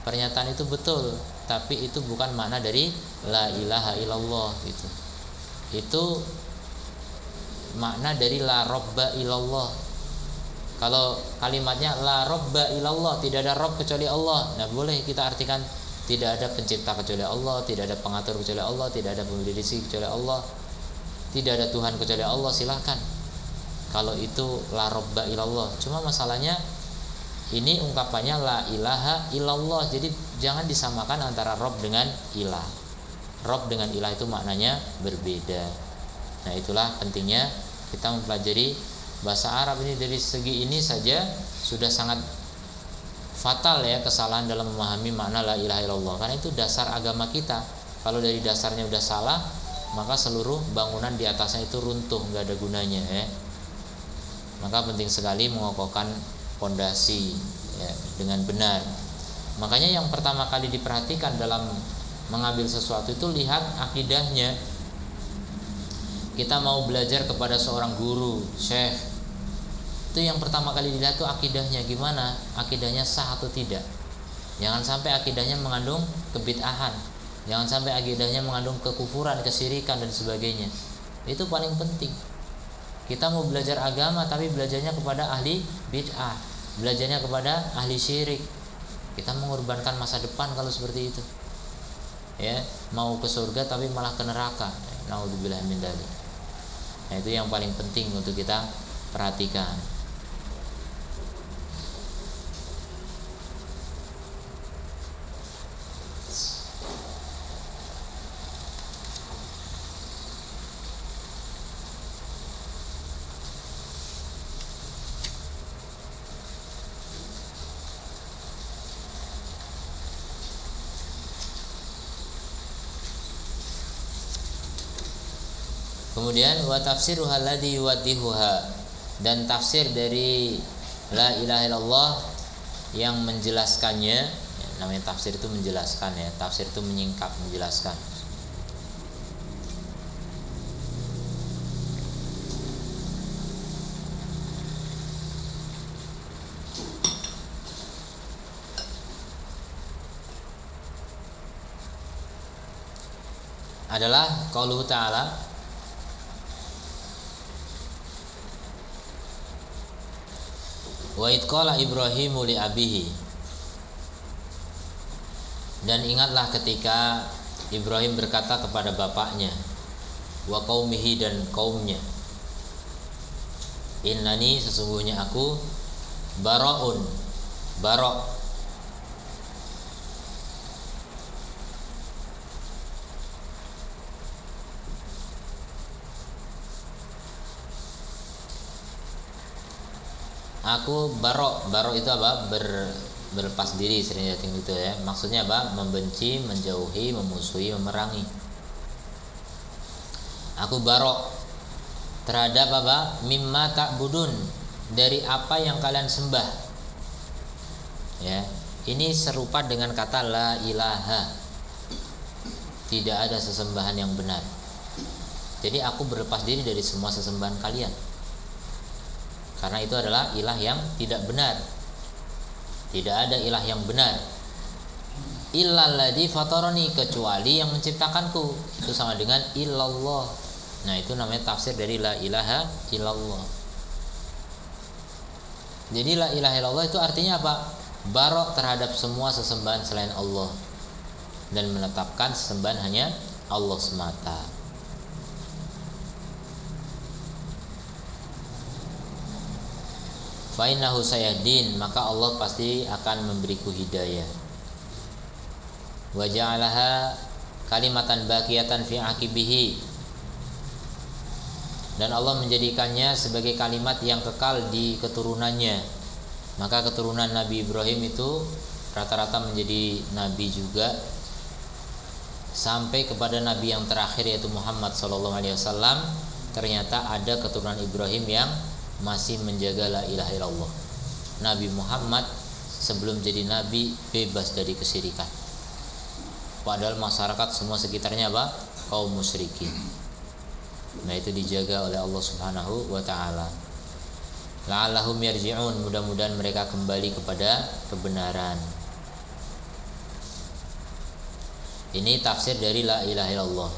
Pernyataan itu betul, tapi itu bukan makna dari la ilaha illallah gitu. Itu makna dari la robba ilallah. Kalau kalimatnya la robba ilallah, tidak ada rob kecuali Allah, nah boleh kita artikan tidak ada pencipta kecuali Allah, tidak ada pengatur kecuali Allah, tidak ada pemberi rezeki kecuali Allah, tidak ada Tuhan kecuali Allah, silahkan. Kalau itu la robba ilallah. Cuma masalahnya ini ungkapannya la ilaha illallah. Jadi jangan disamakan antara rob dengan ilah. Rob dengan ilah itu maknanya berbeda. Nah, itulah pentingnya kita mempelajari bahasa Arab ini. Dari segi ini saja sudah sangat fatal ya kesalahan dalam memahami makna la ilaha illallah. Karena itu dasar agama kita. Kalau dari dasarnya udah salah, maka seluruh bangunan di atasnya itu runtuh, nggak ada gunanya ya. Maka penting sekali mengokohkan pondasi ya, dengan benar. Makanya yang pertama kali diperhatikan dalam mengambil sesuatu itu lihat akidahnya. Kita mau belajar kepada seorang guru, syekh, itu yang pertama kali dilihat itu akidahnya gimana, akidahnya sah atau tidak. Jangan sampai akidahnya mengandung kebid'ahan, jangan sampai akidahnya mengandung kekufuran, kesyirikan dan sebagainya. Itu paling penting. Kita mau belajar agama tapi belajarnya kepada ahli bid'ah, belajarnya kepada ahli syirik. Kita mengorbankan masa depan kalau seperti itu. Ya, mau ke surga tapi malah ke neraka. Naudzubillah min dzalik. Nah, itu yang paling penting untuk kita perhatikan. Kemudian wa tafsiruha alladhi yuwaddihuha, dan tafsir dari la ilaha illallah yang menjelaskannya. Ya, namanya tafsir itu menjelaskan ya, tafsir itu menyingkap, menjelaskan. Adalah qauluhu ta'ala, wa id qala Ibrahimu li abihi, dan ingatlah ketika Ibrahim berkata kepada bapaknya, wa qaumihi, dan kaumnya, innani, sesungguhnya aku, bara'un, bara', Aku barok itu apa? Berlepas diri, sering gitu ya. Maksudnya apa? Membenci, menjauhi, memusuhi, memerangi. Aku barok terhadap apa? Mimma ta'budun, dari apa yang kalian sembah. Ya, ini serupa dengan kata la ilaha. Tidak ada sesembahan yang benar. Jadi aku berlepas diri dari semua sesembahan kalian. Karena itu adalah ilah yang tidak benar. Tidak ada ilah yang benar. Illalladzi fatarani, kecuali yang menciptakanku. Itu sama dengan illallah. Nah, itu namanya tafsir dari la ilaha illallah. Jadi la ilaha illallah itu artinya apa? Barok terhadap semua sesembahan selain Allah, dan menetapkan sesembahan hanya Allah semata. Fa innahu sayahdin, maka Allah pasti akan memberiku hidayah. Wa ja'alaha kalimatan baqiyatan fi aqibihi, dan Allah menjadikannya sebagai kalimat yang kekal di keturunannya. Maka keturunan Nabi Ibrahim itu rata-rata menjadi nabi juga, sampai kepada nabi yang terakhir yaitu Muhammad SAW. Ternyata ada keturunan Ibrahim yang masih menjaga la ilaha illallah. Nabi Muhammad sebelum jadi nabi bebas dari kesyirikan, padahal masyarakat semua sekitarnya apa? Kaum musyrikin. Nah, itu dijaga oleh Allah Subhanahu wa taala. La'allahum yarji'un, mudah-mudahan mereka kembali kepada kebenaran. Ini tafsir dari la ilaha illallah.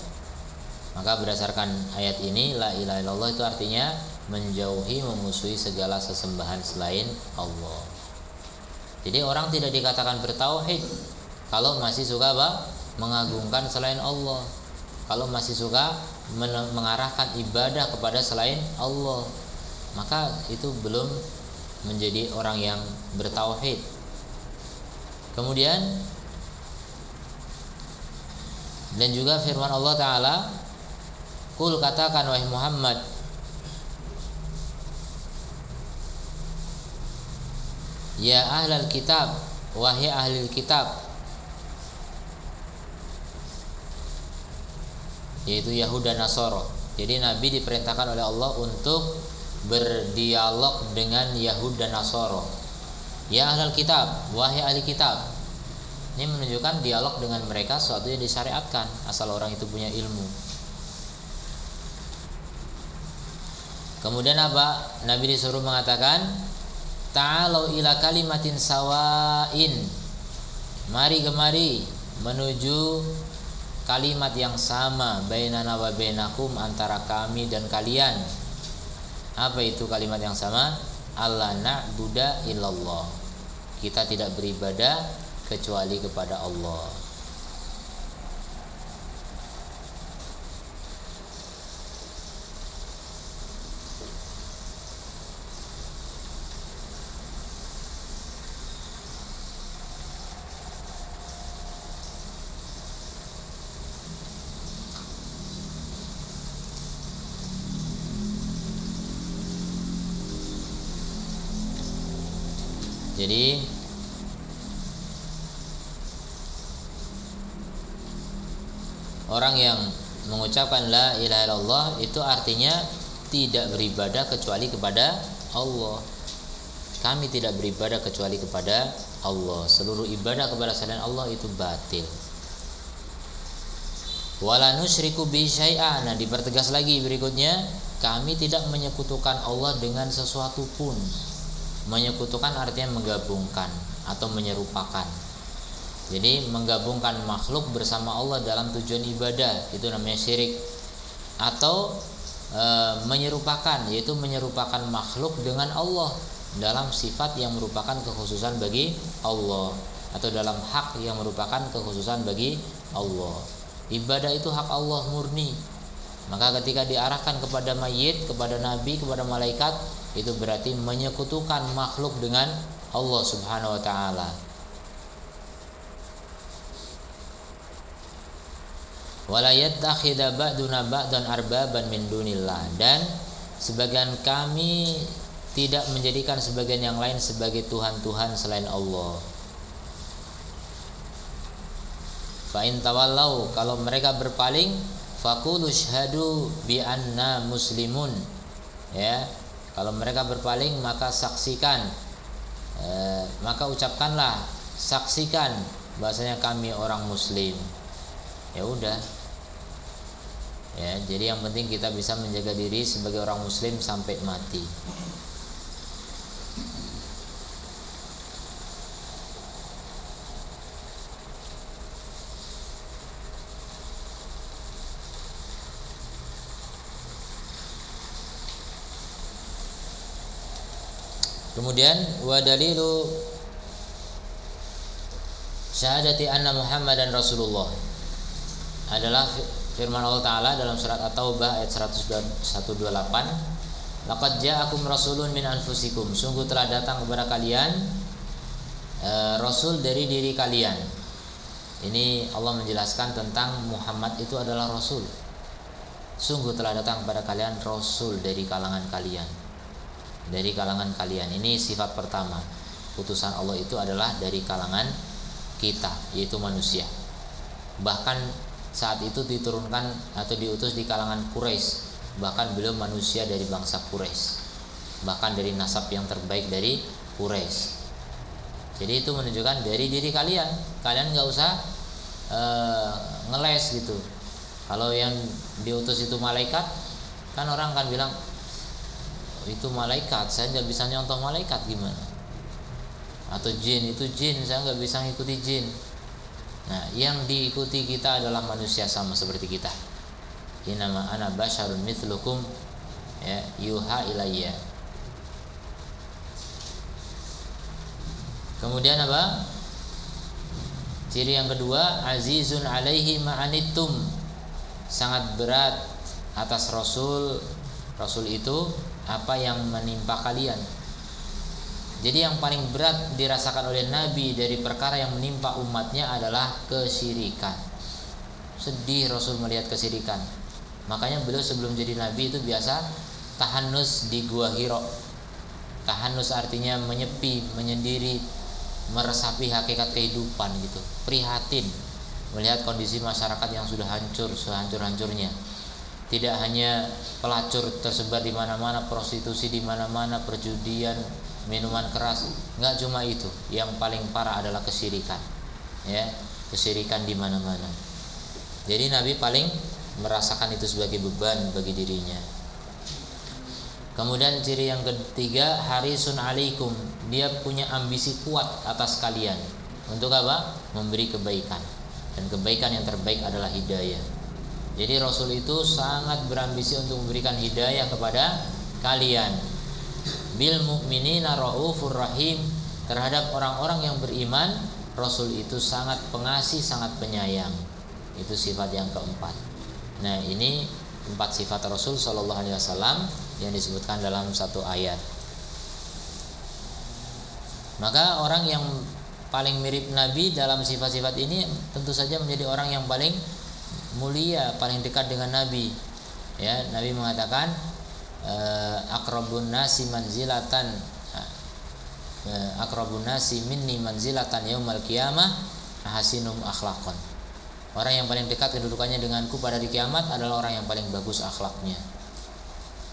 Maka berdasarkan ayat ini, la ilaha illallah itu artinya menjauhi, memusuhi segala sesembahan selain Allah. Jadi orang tidak dikatakan bertauhid kalau masih suka apa? Mengagungkan selain Allah, kalau masih suka mengarahkan ibadah kepada selain Allah, maka itu belum menjadi orang yang bertauhid. Kemudian dan juga firman Allah Ta'ala, Qul, katakan wahai Muhammad, ya ahlal kitab, wahai ahli kitab, yaitu Yahud dan Nasara. Jadi Nabi diperintahkan oleh Allah untuk berdialog dengan Yahud dan Nasara. Ya ahlal kitab, wahai ahli kitab. Ini menunjukkan dialog dengan mereka sesuatu yang disyariatkan, asal orang itu punya ilmu. Kemudian apa? Nabi disuruh mengatakan, ta'alau ila kalimatin sawain, mari kemari menuju kalimat yang sama, bainana wa bainakum, antara kami dan kalian. Apa itu kalimat yang sama? Allah na'budu illallah, kita tidak beribadah kecuali kepada Allah. Jadi orang yang mengucapkan la ilaha illallah itu artinya tidak beribadah kecuali kepada Allah. Kami tidak beribadah kecuali kepada Allah. Seluruh ibadah kepada selain Allah itu batil. Wala nusyriku bi syai'a. Nah, dipertegas lagi berikutnya, kami tidak menyekutukan Allah dengan sesuatu pun. Menyekutukan artinya menggabungkan atau menyerupakan. Jadi menggabungkan makhluk bersama Allah dalam tujuan ibadah, itu namanya syirik. Atau menyerupakan, yaitu menyerupakan makhluk dengan Allah dalam sifat yang merupakan kekhususan bagi Allah, atau dalam hak yang merupakan kekhususan bagi Allah. Ibadah itu hak Allah murni. Maka ketika diarahkan kepada mayit, kepada nabi, kepada malaikat, itu berarti menyekutukan makhluk dengan Allah Subhanahu wa taala. Wala yattakhidha ba'duna ba'dan arbaban min dunillah, dan sebagian kami tidak menjadikan sebagian yang lain sebagai Tuhan-Tuhan selain Allah. Fa in tawallau, kalau mereka berpaling, faqulu syhadu bi anna muslimun. Ya, kalau mereka berpaling maka saksikan, maka ucapkanlah, saksikan bahasanya kami orang muslim. Ya udah. Ya, jadi yang penting kita bisa menjaga diri sebagai orang muslim sampai mati. Kemudian wa dalilu syahadati anna Muhammadan Rasulullah adalah firman Allah Ta'ala dalam surat At-Taubah ayat 128, laqad ja'akum rasulun min anfusikum, sungguh telah datang kepada kalian rasul dari diri kalian. Ini Allah menjelaskan tentang Muhammad itu adalah rasul. Sungguh telah datang kepada kalian rasul dari kalangan kalian. Dari kalangan kalian. Ini sifat pertama. Utusan Allah itu adalah dari kalangan kita, yaitu manusia. Bahkan saat itu diturunkan atau diutus di kalangan Quraisy. Bahkan beliau manusia dari bangsa Quraisy. Bahkan dari nasab yang terbaik dari Quraisy. Jadi itu menunjukkan dari diri kalian. Kalian nggak usah ngeles gitu. Kalau yang diutus itu malaikat, kan orang kan bilang itu malaikat, saya nggak bisa nyontoh malaikat gimana? Atau jin, itu jin, saya nggak bisa ngikuti jin. Nah, yang diikuti kita adalah manusia sama seperti kita. Innama ana basyarun mithlukum, ya, yuha ilayya. Kemudian apa? Ciri yang kedua, azizun alaihi ma'anittum, sangat berat atas Rasul itu apa yang menimpa kalian. Jadi yang paling berat dirasakan oleh Nabi dari perkara yang menimpa umatnya adalah kesyirikan. Sedih Rasul melihat kesyirikan. Makanya beliau sebelum jadi Nabi itu biasa tahanus di Gua Hiro. Tahanus artinya menyepi, menyendiri, meresapi hakikat kehidupan gitu. Prihatin melihat kondisi masyarakat yang sudah hancur sehancur-hancurnya. Tidak hanya pelacur tersebar di mana-mana, prostitusi di mana-mana, perjudian, minuman keras. Enggak cuma itu, yang paling parah adalah kesyirikan. Ya, kesyirikan di mana-mana. Jadi Nabi paling merasakan itu sebagai beban bagi dirinya. Kemudian ciri yang ketiga, harisun alaikum, dia punya ambisi kuat atas kalian. Untuk apa? Memberi kebaikan. Dan kebaikan yang terbaik adalah hidayah. Jadi Rasul itu sangat berambisi untuk memberikan hidayah kepada kalian. Bil mu'minina raufur rahim, terhadap orang-orang yang beriman Rasul itu sangat pengasih, sangat penyayang. Itu sifat yang keempat. Nah, ini 4 sifat Rasul sallallahu alaihi wasallam yang disebutkan dalam satu ayat. Maka orang yang paling mirip Nabi dalam sifat-sifat ini tentu saja menjadi orang yang paling mulia, paling dekat dengan Nabi. Ya, Nabi mengatakan akrabun nasi manzilatan, akrabun nasi minni manzilatan yaumal qiyamah hasinum akhlaqan. Orang yang paling dekat kedudukannya denganku pada hari kiamat adalah orang yang paling bagus akhlaknya.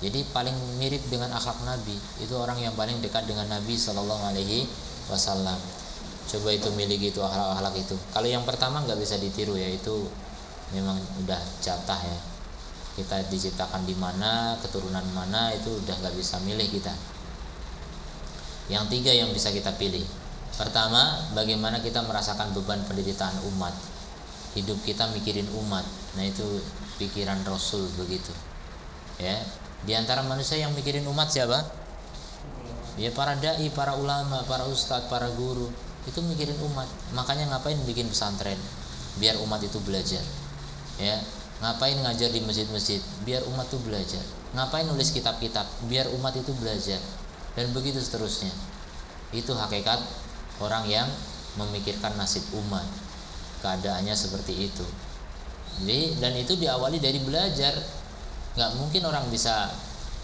Jadi paling mirip dengan akhlak Nabi itu orang yang paling dekat dengan Nabi sallallahu alaihi wasallam. Coba itu miliki itu akhlak-akhlak itu. Kalau yang pertama nggak bisa ditiru, ya itu memang udah jatah ya. Kita diciptakan di mana, keturunan mana, itu udah nggak bisa milih kita. Yang tiga yang bisa kita pilih. Pertama, bagaimana kita merasakan beban penderitaan umat. Hidup kita mikirin umat. Nah, itu pikiran Rasul begitu. Ya, di antara manusia yang mikirin umat siapa? Ya para dai, para ulama, para ustadz, para guru. Itu mikirin umat. Makanya ngapain bikin pesantren? Biar umat itu belajar. Ya, ngapain ngajar di masjid-masjid? Biar umat itu belajar. Ngapain nulis kitab-kitab? Biar umat itu belajar. Dan begitu seterusnya. Itu hakikat orang yang memikirkan nasib umat. Keadaannya seperti itu. Jadi, dan itu diawali dari belajar. Nggak mungkin orang bisa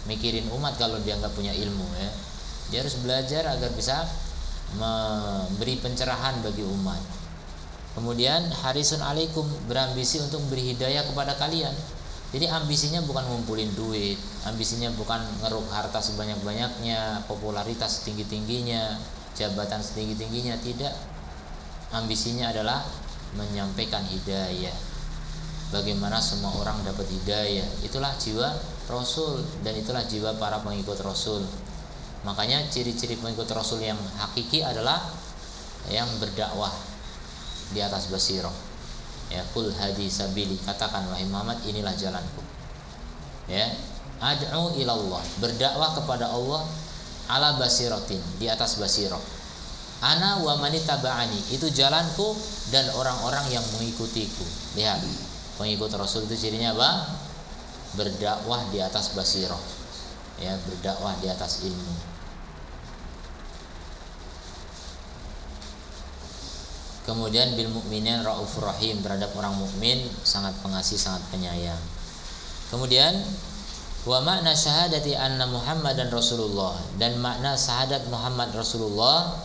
mikirin umat kalau dia nggak punya ilmu ya. Dia harus belajar agar bisa memberi pencerahan bagi umat. Kemudian harisun alaikum, berambisi untuk beri hidayah kepada kalian. Jadi ambisinya bukan ngumpulin duit, ambisinya bukan ngeruk harta sebanyak-banyaknya, popularitas setinggi-tingginya, jabatan setinggi-tingginya, tidak. Ambisinya adalah menyampaikan hidayah. Bagaimana semua orang dapat hidayah. Itulah jiwa Rasul dan itulah jiwa para pengikut Rasul. Makanya ciri-ciri pengikut Rasul yang hakiki adalah yang berdakwah di atas basirah. Ya, qul hadi sabili, katakan wahai Muhammad, inilah jalanku. Ya, ad'u ilallah, berdakwah kepada Allah ala basiratin, di atas basirah. Ana wa manitaba'ani, itu jalanku dan orang-orang yang mengikutiku. Lihat, pengikut Rasul itu cirinya apa? Berdakwah di atas basirah. Ya, berdakwah di atas ilmu. Kemudian bil mukminin raufur rahim, terhadap orang mukmin sangat pengasih, sangat penyayang. Kemudian wa makna syahadati anna Muhammadan Rasulullah, dan makna syahadat Muhammad Rasulullah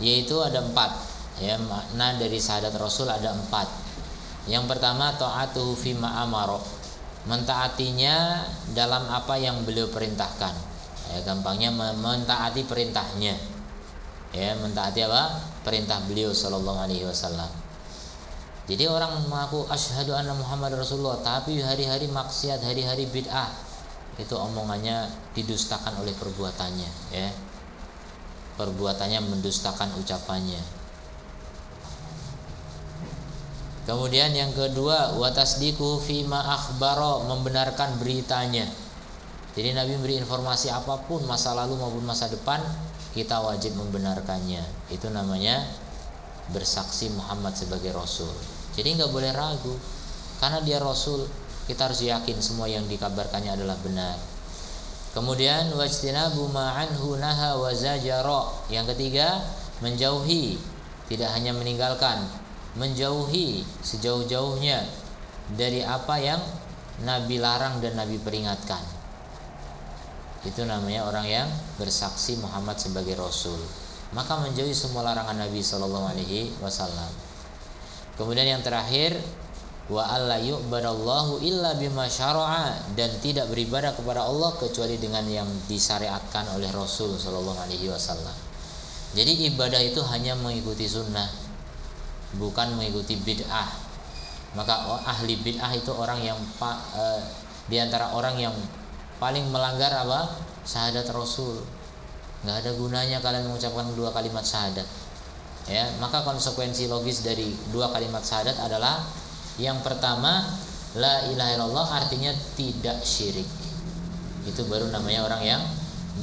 yaitu ada 4. Ya, makna dari syahadat Rasul ada 4. Yang pertama ta'atuhu fi ma amara, mentaatinya dalam apa yang beliau perintahkan. Ya, gampangnya mentaati perintahnya. Ya, mentaati apa? Perintah beliau sallallahu alaihi wasallam. Jadi orang mengaku asyhadu anna Muhammad Rasulullah tapi hari-hari maksiat, hari-hari bid'ah, itu omongannya didustakan oleh perbuatannya, ya. Perbuatannya mendustakan ucapannya. Kemudian yang kedua, wa tasdiquhu fi ma akhbara, membenarkan beritanya. Jadi Nabi beri informasi apapun, masa lalu maupun masa depan, kita wajib membenarkannya. Itu namanya bersaksi Muhammad sebagai Rasul. Jadi nggak boleh ragu, karena dia Rasul, kita harus yakin semua yang dikabarkannya adalah benar. Kemudian wajtinabu ma'anhu naha wa zajara. Yang ketiga, menjauhi, tidak hanya meninggalkan, menjauhi sejauh-jauhnya dari apa yang Nabi larang dan Nabi peringatkan. Itu namanya orang yang bersaksi Muhammad sebagai Rasul. Maka menjauhi semua larangan Nabi sallallahu alaihi wasallam. Kemudian yang terakhir, wa alla yu'badallahu illa bima syara'a, dan tidak beribadah kepada Allah kecuali dengan yang disyariatkan oleh Rasul sallallahu alaihi wasallam. Jadi ibadah itu hanya mengikuti sunnah, bukan mengikuti bid'ah. Maka ahli bid'ah itu orang yang di antara orang yang paling melanggar apa? Syahadat Rasul. Nggak ada gunanya kalian mengucapkan 2 kalimat syahadat. Ya, maka konsekuensi logis dari 2 kalimat syahadat adalah yang pertama, la ilaha illallah, artinya tidak syirik. Itu baru namanya orang yang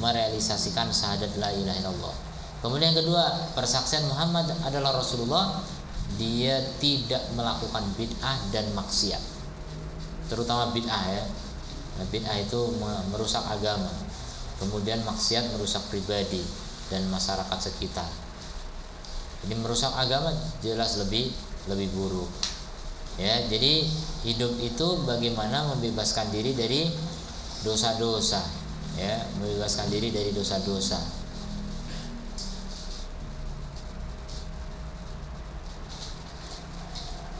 merealisasikan syahadat la ilaha illallah. Kemudian yang kedua, persaksian Muhammad adalah Rasulullah, dia tidak melakukan bid'ah dan maksiat. Terutama bid'ah, ya. Nah, bid'ah itu merusak agama. Kemudian maksiat merusak pribadi dan masyarakat sekitar. Jadi merusak agama jelas lebih buruk. Ya, jadi hidup itu bagaimana membebaskan diri dari dosa-dosa, ya, membebaskan diri dari dosa-dosa.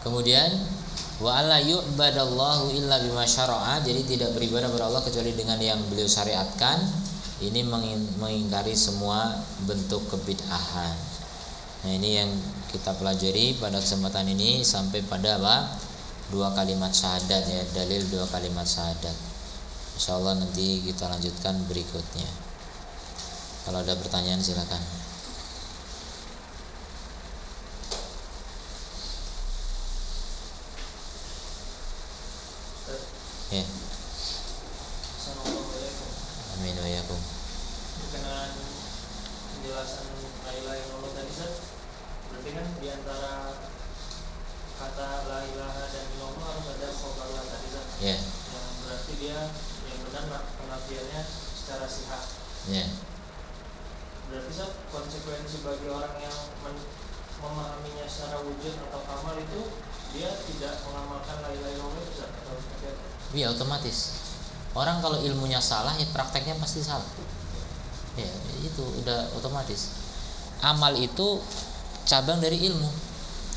Kemudian wa alla yu'badallahu illa bima syara'a, jadi tidak beribadah kepada Allah kecuali dengan yang beliau syariatkan. Ini mengingkari semua bentuk kebid'ahan. Nah, ini yang kita pelajari pada kesempatan ini sampai pada apa? 2 kalimat syahadat, ya, dalil 2 kalimat syahadat. Insyaallah nanti kita lanjutkan berikutnya. Kalau ada pertanyaan silakan. Ya.
Assalamualaikum.
Amin wa yakum.
Dengan penjelasan la ilaha illallah tadi, Ustaz, berarti kan di antara kata la ilaha dan illallah harus ada khobarlah tadi, Ustaz.
Ya.
Yang berarti dia yang benar penafiannya secara sihah.
Ya.
Berarti, Ustaz, konsekuensi bagi orang yang memahaminya secara wujud atau kamal itu dia tidak mengamalkan la ilaha illallah, Ustaz, atau seperti apa?
Iya, otomatis. Orang kalau ilmunya salah, ya prakteknya pasti salah. Ya, itu udah otomatis. Amal itu cabang dari ilmu.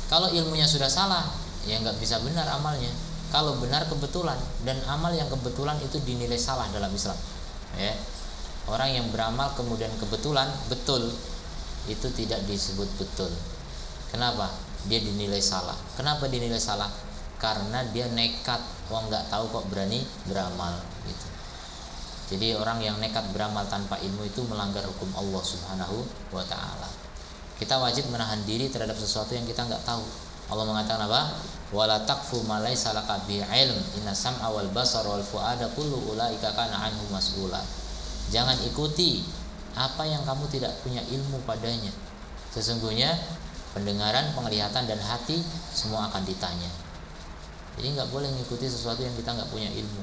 Kalau ilmunya sudah salah, ya nggak bisa benar amalnya. Kalau benar kebetulan, dan amal yang kebetulan itu dinilai salah dalam Islam. Ya, orang yang beramal kemudian kebetulan betul, itu tidak disebut betul. Kenapa? Dia dinilai salah. Kenapa dinilai salah? Karena dia nekat, nggak tahu kok berani beramal gitu. Jadi orang yang nekat beramal tanpa ilmu itu melanggar hukum Allah Subhanahu wa ta'ala. Kita wajib menahan diri terhadap sesuatu yang kita nggak tahu. Allah mengatakan apa? Wala taqfu ma laysa laka bihi ilm, inna sam'a wal basara wal fuada kullu ulaika kana anhu mas'ula. Jangan ikuti apa yang kamu tidak punya ilmu padanya. Sesungguhnya pendengaran, penglihatan dan hati semua akan ditanya. Jadi nggak boleh mengikuti sesuatu yang kita nggak punya ilmu.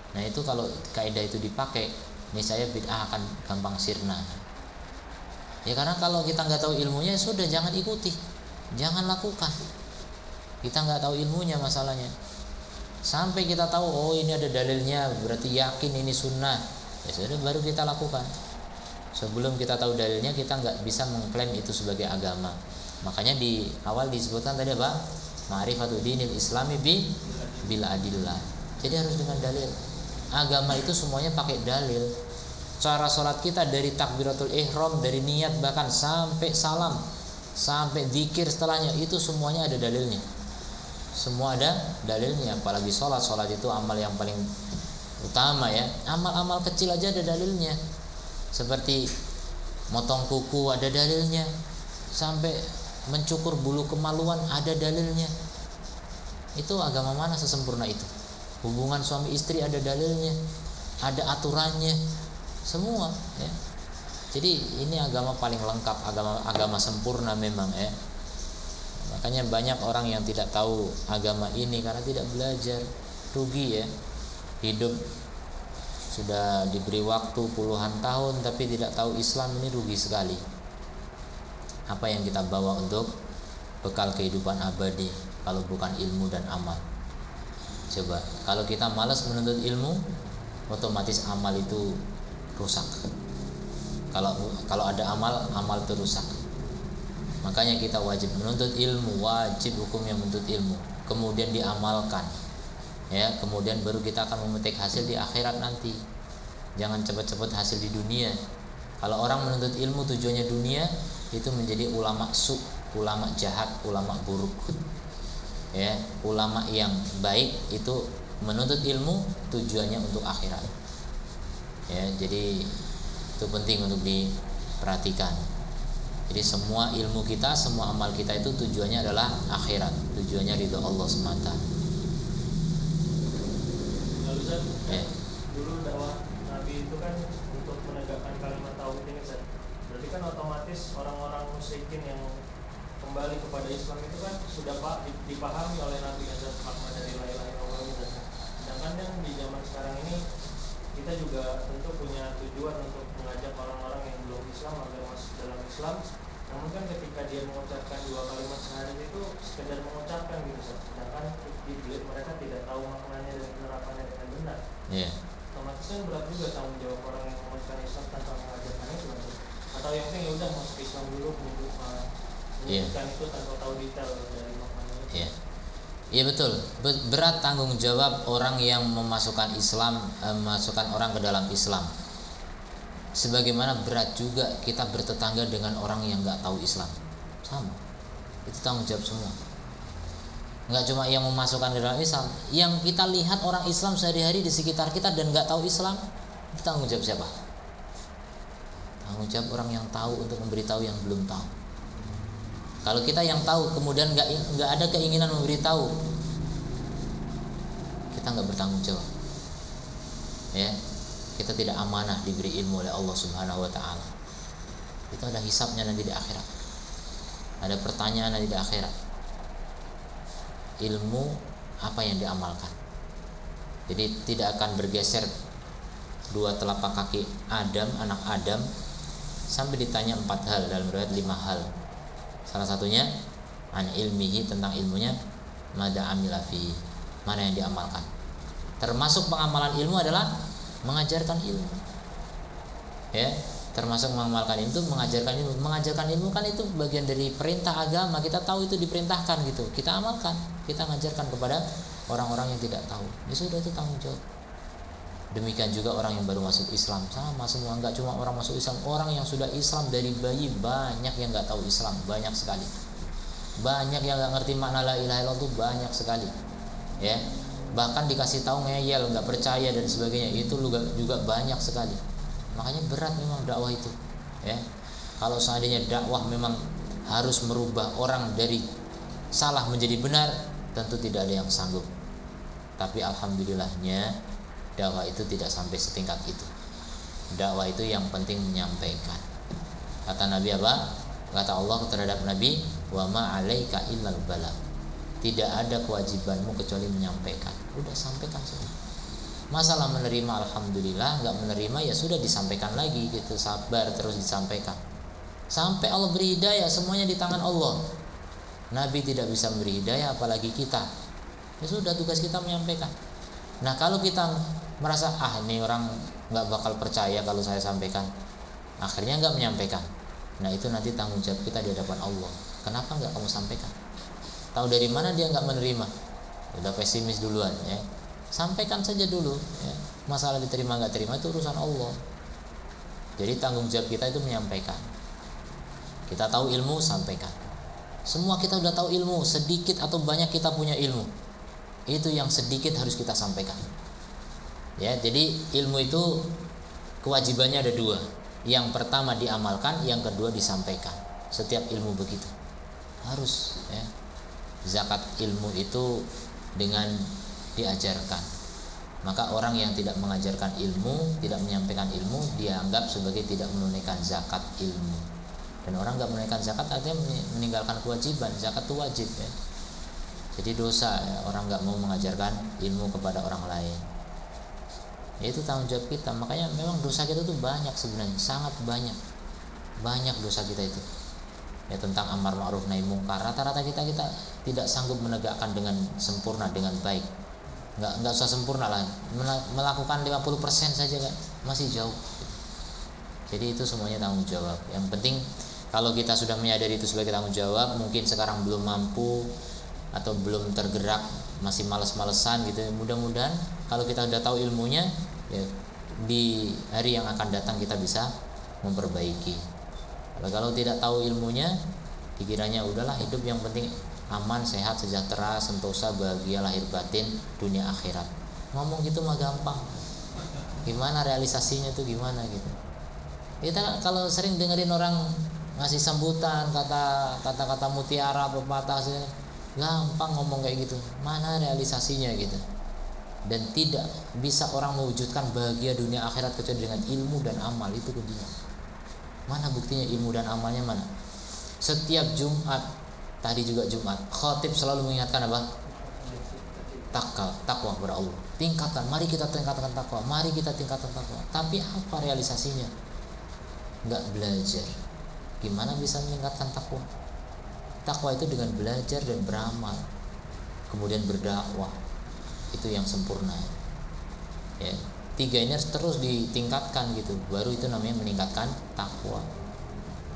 Nah itu kalau kaidah itu dipakai, niscaya bid'ah akan gampang sirna. Ya karena kalau kita nggak tahu ilmunya, sudah jangan ikuti, jangan lakukan. Kita nggak tahu ilmunya masalahnya. Sampai kita tahu, oh ini ada dalilnya, berarti yakin ini sunnah. Ya sudah, baru kita lakukan. Sebelum kita tahu dalilnya, kita nggak bisa mengklaim itu sebagai agama. Makanya di awal disebutkan tadi apa? Ma'rifatul dinil islami bil adillah. Jadi harus dengan dalil. Agama itu semuanya pakai dalil. Cara sholat kita dari takbiratul ihram, dari niat bahkan sampai salam, sampai zikir setelahnya, itu semuanya ada dalilnya. Semua ada dalilnya. Apalagi sholat itu amal yang paling utama ya. Amal-amal kecil aja ada dalilnya. Seperti motong kuku ada dalilnya, sampai mencukur bulu kemaluan ada dalilnya. Itu agama mana sesempurna itu? Hubungan suami istri ada dalilnya, ada aturannya, semua ya. Jadi ini agama paling lengkap, agama sempurna memang ya. Makanya banyak orang yang tidak tahu agama ini karena tidak belajar, rugi ya. Hidup sudah diberi waktu puluhan tahun tapi tidak tahu Islam, ini rugi sekali. Apa yang kita bawa untuk bekal kehidupan abadi kalau bukan ilmu dan amal? Coba, kalau kita malas menuntut ilmu, otomatis amal itu rusak. Kalau ada amal itu rusak. Makanya kita wajib menuntut ilmu, wajib hukumnya menuntut ilmu, kemudian diamalkan. Ya, kemudian baru kita akan memetik hasil di akhirat nanti. Jangan cepat-cepat hasil di dunia. Kalau orang menuntut ilmu tujuannya dunia, itu menjadi ulama ulama jahat, ulama buruk. Ya, ulama yang baik itu menuntut ilmu tujuannya untuk akhirat. Ya, jadi itu penting untuk diperhatikan. Jadi semua ilmu kita, semua amal kita itu tujuannya adalah akhirat, tujuannya ridho Allah semata.
Ya. Dulu dakwah Nabi itu kan untuk menegakkan kalimat tauhid ini, Ustaz. Berarti kan otomatis orang-orang musyrikin yang kembali kepada Islam itu kan sudah dipahami oleh Nabi Azza makna dari la ilaha illallah itu. Sedangkan yang di zaman sekarang ini kita juga tentu punya tujuan untuk mengajak orang-orang yang belum Islam agar masuk dalam Islam. Namun kan ketika dia mengucapkan dua kalimat sehari itu sekedar mengucapkan gitu, sedangkan mereka tidak tahu maknanya dan penerapannya dengan benar.
Yeah.
Otomatis kan berat juga tanggung jawab orang yang memasukkan Islam tanpa mengajarkannya itu. Atau yang penting ya udah masuk Islam dulu, menyebutkan itu tanpa tahu detail dari maknanya.
Iya. Iya betul. Berat tanggung jawab orang yang memasukkan Islam, memasukkan orang ke dalam Islam. Sebagaimana berat juga kita bertetangga dengan orang yang nggak tahu Islam. Sama. Itu tanggung jawab semua. Nggak cuma yang memasukkan ke dalam Islam, yang kita lihat orang Islam sehari-hari di sekitar kita dan nggak tahu Islam, itu tanggung jawab siapa? Tanggung jawab orang yang tahu untuk memberitahu yang belum tahu. Kalau kita yang tahu kemudian nggak ada keinginan memberitahu, kita nggak bertanggung jawab. Ya, kita tidak amanah diberi ilmu oleh Allah Subhanahu Wa Taala. Itu ada hisabnya nanti di akhirat. Ada pertanyaan nanti di akhirat. Ilmu apa yang diamalkan. Jadi tidak akan bergeser dua telapak kaki Adam, anak Adam, sampai ditanya 4 hal, dalam riwayat 5 hal. Salah satunya an ilmihi, tentang ilmunya, mada amila fi, mana yang diamalkan. Termasuk pengamalan ilmu adalah mengajarkan ilmu. Ya, termasuk mengamalkan itu mengajarkan ilmu. Mengajarkan ilmu kan itu bagian dari perintah agama. Kita tahu itu diperintahkan gitu. Kita amalkan, kita mengajarkan kepada orang-orang yang tidak tahu. Ya sudah, itu tanggung jawab. Demikian juga orang yang baru masuk Islam, sama semua. Enggak cuma orang masuk Islam, orang yang sudah Islam dari bayi banyak yang enggak tahu Islam, banyak sekali. Banyak yang enggak ngerti makna la ilaha illallah itu banyak sekali. Ya. Bahkan dikasih tahu ngeyel, enggak percaya dan sebagainya, itu juga banyak sekali. Makanya berat memang dakwah itu. Ya. Kalau seandainya dakwah memang harus merubah orang dari salah menjadi benar, tentu tidak ada yang sanggup. Tapi alhamdulillahnya dakwah itu tidak sampai setingkat itu. Dakwah itu yang penting menyampaikan. Kata Nabi apa? Kata Allah terhadap Nabi, wa ma 'alaika illal balagh. Tidak ada kewajibanmu kecuali menyampaikan. Udah, sampaikan saja. Masalah menerima alhamdulillah, enggak menerima ya sudah disampaikan lagi gitu, sabar terus disampaikan. Sampai Allah beri hidayah, semuanya di tangan Allah. Nabi tidak bisa memberi hidayah apalagi kita. Ya sudah, tugas kita menyampaikan. Nah, kalau kita merasa ini orang nggak bakal percaya kalau saya sampaikan, akhirnya nggak menyampaikan. Nah, itu nanti tanggung jawab kita di hadapan Allah. Kenapa nggak kamu sampaikan? Tahu dari mana dia nggak menerima? Udah pesimis duluan ya. Sampaikan saja dulu ya. Masalah diterima nggak terima itu urusan Allah. Jadi tanggung jawab kita itu menyampaikan. Kita tahu ilmu, sampaikan. Semua kita udah tahu ilmu, sedikit atau banyak kita punya ilmu. Itu yang sedikit harus kita sampaikan. Ya, jadi ilmu itu kewajibannya ada dua. Yang pertama diamalkan, yang kedua disampaikan. Setiap ilmu begitu. Harus ya. Zakat ilmu itu dengan diajarkan. Maka orang yang tidak mengajarkan ilmu, tidak menyampaikan ilmu, dianggap sebagai tidak menunaikan zakat ilmu. Dan orang enggak menunaikan zakat artinya meninggalkan kewajiban. Zakat itu wajib ya. Jadi dosa ya, orang enggak mau mengajarkan ilmu kepada orang lain. Itu tanggung jawab kita. Makanya memang dosa kita itu banyak sebenarnya, sangat banyak. Banyak dosa kita itu. Ya, tentang amar ma'ruf nahi mungkar. Rata-rata kita tidak sanggup menegakkan dengan sempurna, dengan baik. Enggak usah sempurna lah. Melakukan 50% saja kan masih jauh. Jadi itu semuanya tanggung jawab. Yang penting kalau kita sudah menyadari itu sebagai tanggung jawab, mungkin sekarang belum mampu atau belum tergerak, masih malas-malesan gitu. Mudah-mudahan kalau kita sudah tahu ilmunya, ya, di hari yang akan datang kita bisa memperbaiki. Kalau tidak tahu ilmunya, pikirannya udahlah hidup yang penting aman, sehat, sejahtera, sentosa, bahagia lahir batin, dunia akhirat. Ngomong gitu mah gampang. Gimana realisasinya tuh gimana gitu. Kita kalau sering dengerin orang ngasih sambutan, kata-kata mutiara, pepatah, gampang ngomong kayak gitu. Mana realisasinya gitu. Dan tidak bisa orang mewujudkan bahagia dunia akhirat kecuali dengan ilmu dan amal, itu kuncinya. Mana buktinya ilmu dan amalnya mana? Setiap Jumat, tadi juga Jumat, khatib selalu mengingatkan apa? Takwa kepada Allah. Tingkatkan, mari kita tingkatkan takwa, mari kita tingkatkan takwa. Tapi apa realisasinya? Enggak belajar. Gimana bisa meningkatkan takwa? Takwa itu dengan belajar dan beramal, kemudian berdakwah. Itu yang sempurna. Ya, 3 ini harus terus ditingkatkan gitu. Baru itu namanya meningkatkan takwa.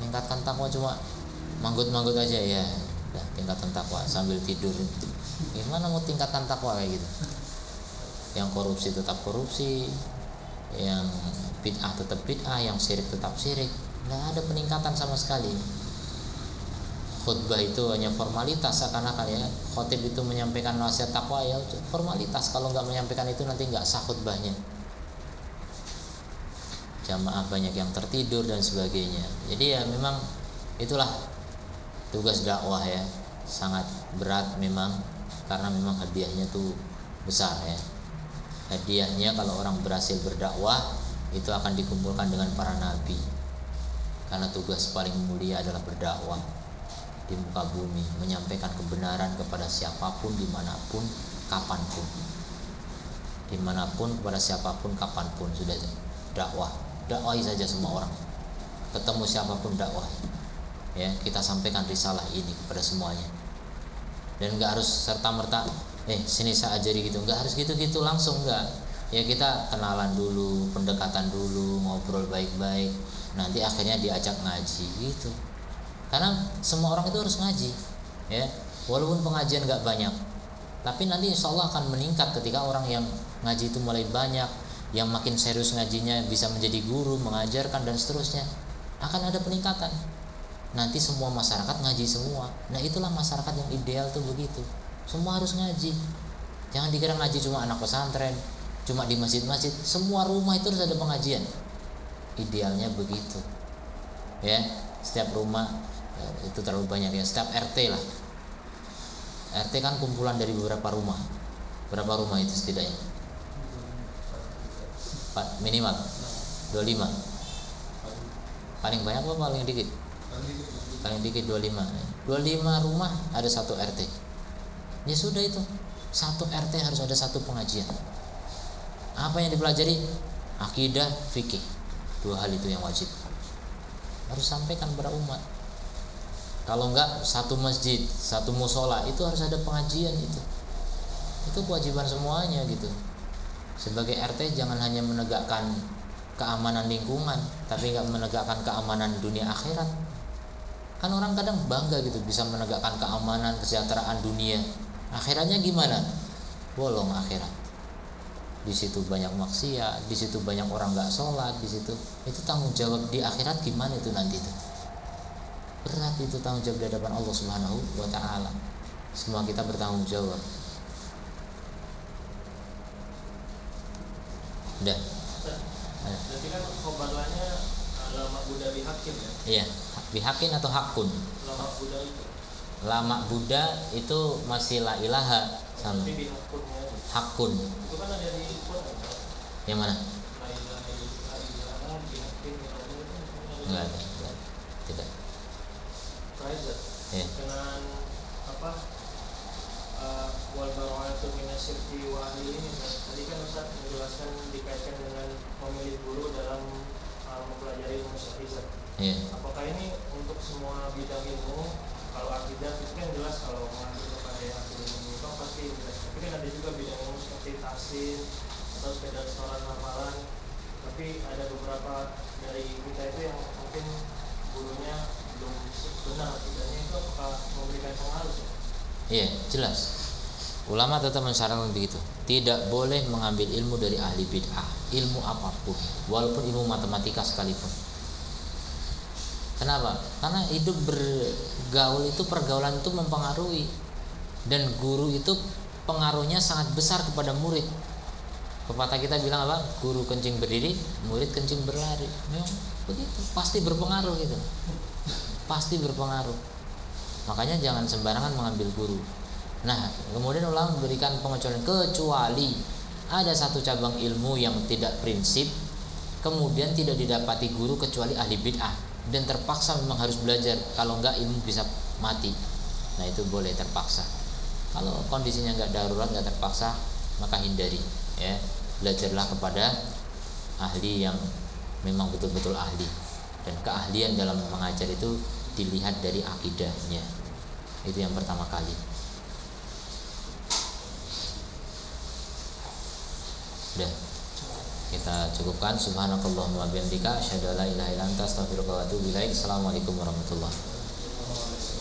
Meningkatkan takwa cuma manggut-manggut aja ya. Udah, tingkatkan takwa sambil tidur. Gimana mau tingkatkan takwa kayak gitu? Yang korupsi tetap korupsi, yang bid'ah tetap bid'ah, yang syirik tetap syirik. Nggak ada peningkatan sama sekali. Khutbah itu hanya formalitas seakan-akan ya. Khatib itu menyampaikan nasihat takwa ya formalitas. Kalau nggak menyampaikan itu nanti nggak sah khutbahnya. Jamaah banyak yang tertidur dan sebagainya. Jadi ya memang itulah tugas dakwah ya. Sangat berat memang karena memang hadiahnya tuh besar ya. Hadiahnya kalau orang berhasil berdakwah itu akan dikumpulkan dengan para nabi. Karena tugas paling mulia adalah berdakwah di muka bumi, menyampaikan kebenaran kepada siapapun, dimanapun, kapanpun, dimanapun, kepada siapapun, kapanpun. Sudah dakwahi saja semua orang, ketemu siapapun dakwah ya, kita sampaikan risalah ini kepada semuanya. Dan nggak harus serta merta sini saya ajari gitu, nggak harus gitu-gitu langsung, nggak. Ya kita kenalan dulu, pendekatan dulu, ngobrol baik-baik, nanti akhirnya diajak ngaji gitu. Karena semua orang itu harus ngaji, ya walaupun pengajian nggak banyak, tapi nanti insya Allah akan meningkat ketika orang yang ngaji itu mulai banyak, yang makin serius ngajinya bisa menjadi guru, mengajarkan dan seterusnya, akan ada peningkatan. Nanti semua masyarakat ngaji semua. Nah itulah masyarakat yang ideal tuh begitu. Semua harus ngaji. Jangan dikira ngaji cuma anak pesantren, cuma di masjid-masjid. Semua rumah itu harus ada pengajian. Idealnya begitu. Ya, setiap rumah itu terlalu banyak ya. Setiap RT lah. RT kan kumpulan dari beberapa rumah. Berapa rumah itu setidaknya? 4 minimal. 25. Paling banyak apa paling dikit? Paling dikit 25. 25 rumah ada satu RT. Ya sudah itu. Satu RT harus ada satu pengajian. Apa yang dipelajari? Akidah, fikih. 2 hal itu yang wajib. Harus sampaikan kepada umat. Kalau enggak satu masjid, satu musola itu harus ada pengajian itu. Itu kewajiban semuanya gitu. Sebagai RT jangan hanya menegakkan keamanan lingkungan, tapi enggak menegakkan keamanan dunia akhirat. Kan orang kadang bangga gitu bisa menegakkan keamanan, kesejahteraan dunia. Akhiratnya gimana? Bolong akhirat. Di situ banyak maksiat, di situ banyak orang enggak sholat, di situ. Itu tanggung jawab di akhirat gimana itu nanti itu? Berat itu tanggung jawab di hadapan Allah Subhanahu wa taala. Semua kita bertanggung jawab. Udah.
Jadi kan khobarlahnya lama Buddha bihakin ya?
Iya, bihakin atau hakun?
Lama Buddha itu.
Lama Buddha itu masih la ilaha sama.
Tapi bihakunnya itu.
Hakun.
Itu kan ada di Quran.
Yang mana?
La ilaha bihakin itu.
Enggak ada. Tidak.
Terakhir
Ya.
dengan apa? Wal bara'atu minasyirki wa ahli ini tadi kan Ustaz menjelaskan dikaitkan dengan memilih guru dalam mempelajari ilmu syar'i.
Iya.
Apakah ini untuk semua bidang ilmu? Kalau akidah itu kan jelas, kalau mengacu kepada yang akidah itu pasti jelas. Tapi kan ada juga bidang ilmu seperti tafsir atau sekedar setoran hafalan. Tapi ada beberapa dari kita itu yang mungkin gurunya belum benar akidahnya, itu apakah memberikan pengaruh?
Iya, jelas. Ulama tetap mensyaratkan begitu. Tidak boleh mengambil ilmu dari ahli bid'ah, ilmu apapun, walaupun ilmu matematika sekalipun. Kenapa? Karena hidup bergaul itu, pergaulan itu mempengaruhi. Dan guru itu pengaruhnya sangat besar kepada murid. Pepatah kita bilang apa? Guru kencing berdiri, murid kencing berlari. Memang begitu, pasti berpengaruh gitu. Pasti berpengaruh. Makanya jangan sembarangan mengambil guru. Nah, kemudian ulama memberikan pengecualian, kecuali ada satu cabang ilmu yang tidak prinsip, kemudian tidak didapati guru kecuali ahli bid'ah, dan terpaksa memang harus belajar. Kalau enggak ilmu bisa mati. Nah itu boleh terpaksa. Kalau kondisinya enggak darurat, enggak terpaksa, maka hindari. Ya, belajarlah kepada ahli yang memang betul-betul ahli. Dan keahlian dalam mengajar itu dilihat dari akidahnya. Itu yang pertama kali. Udah, kita cukupkan. Subhanakallahumma wa bihamdika asyhadu an la ilaha illa anta astaghfiruka wa atubu ilaik. Assalamualaikum warahmatullahi wabarakatuh.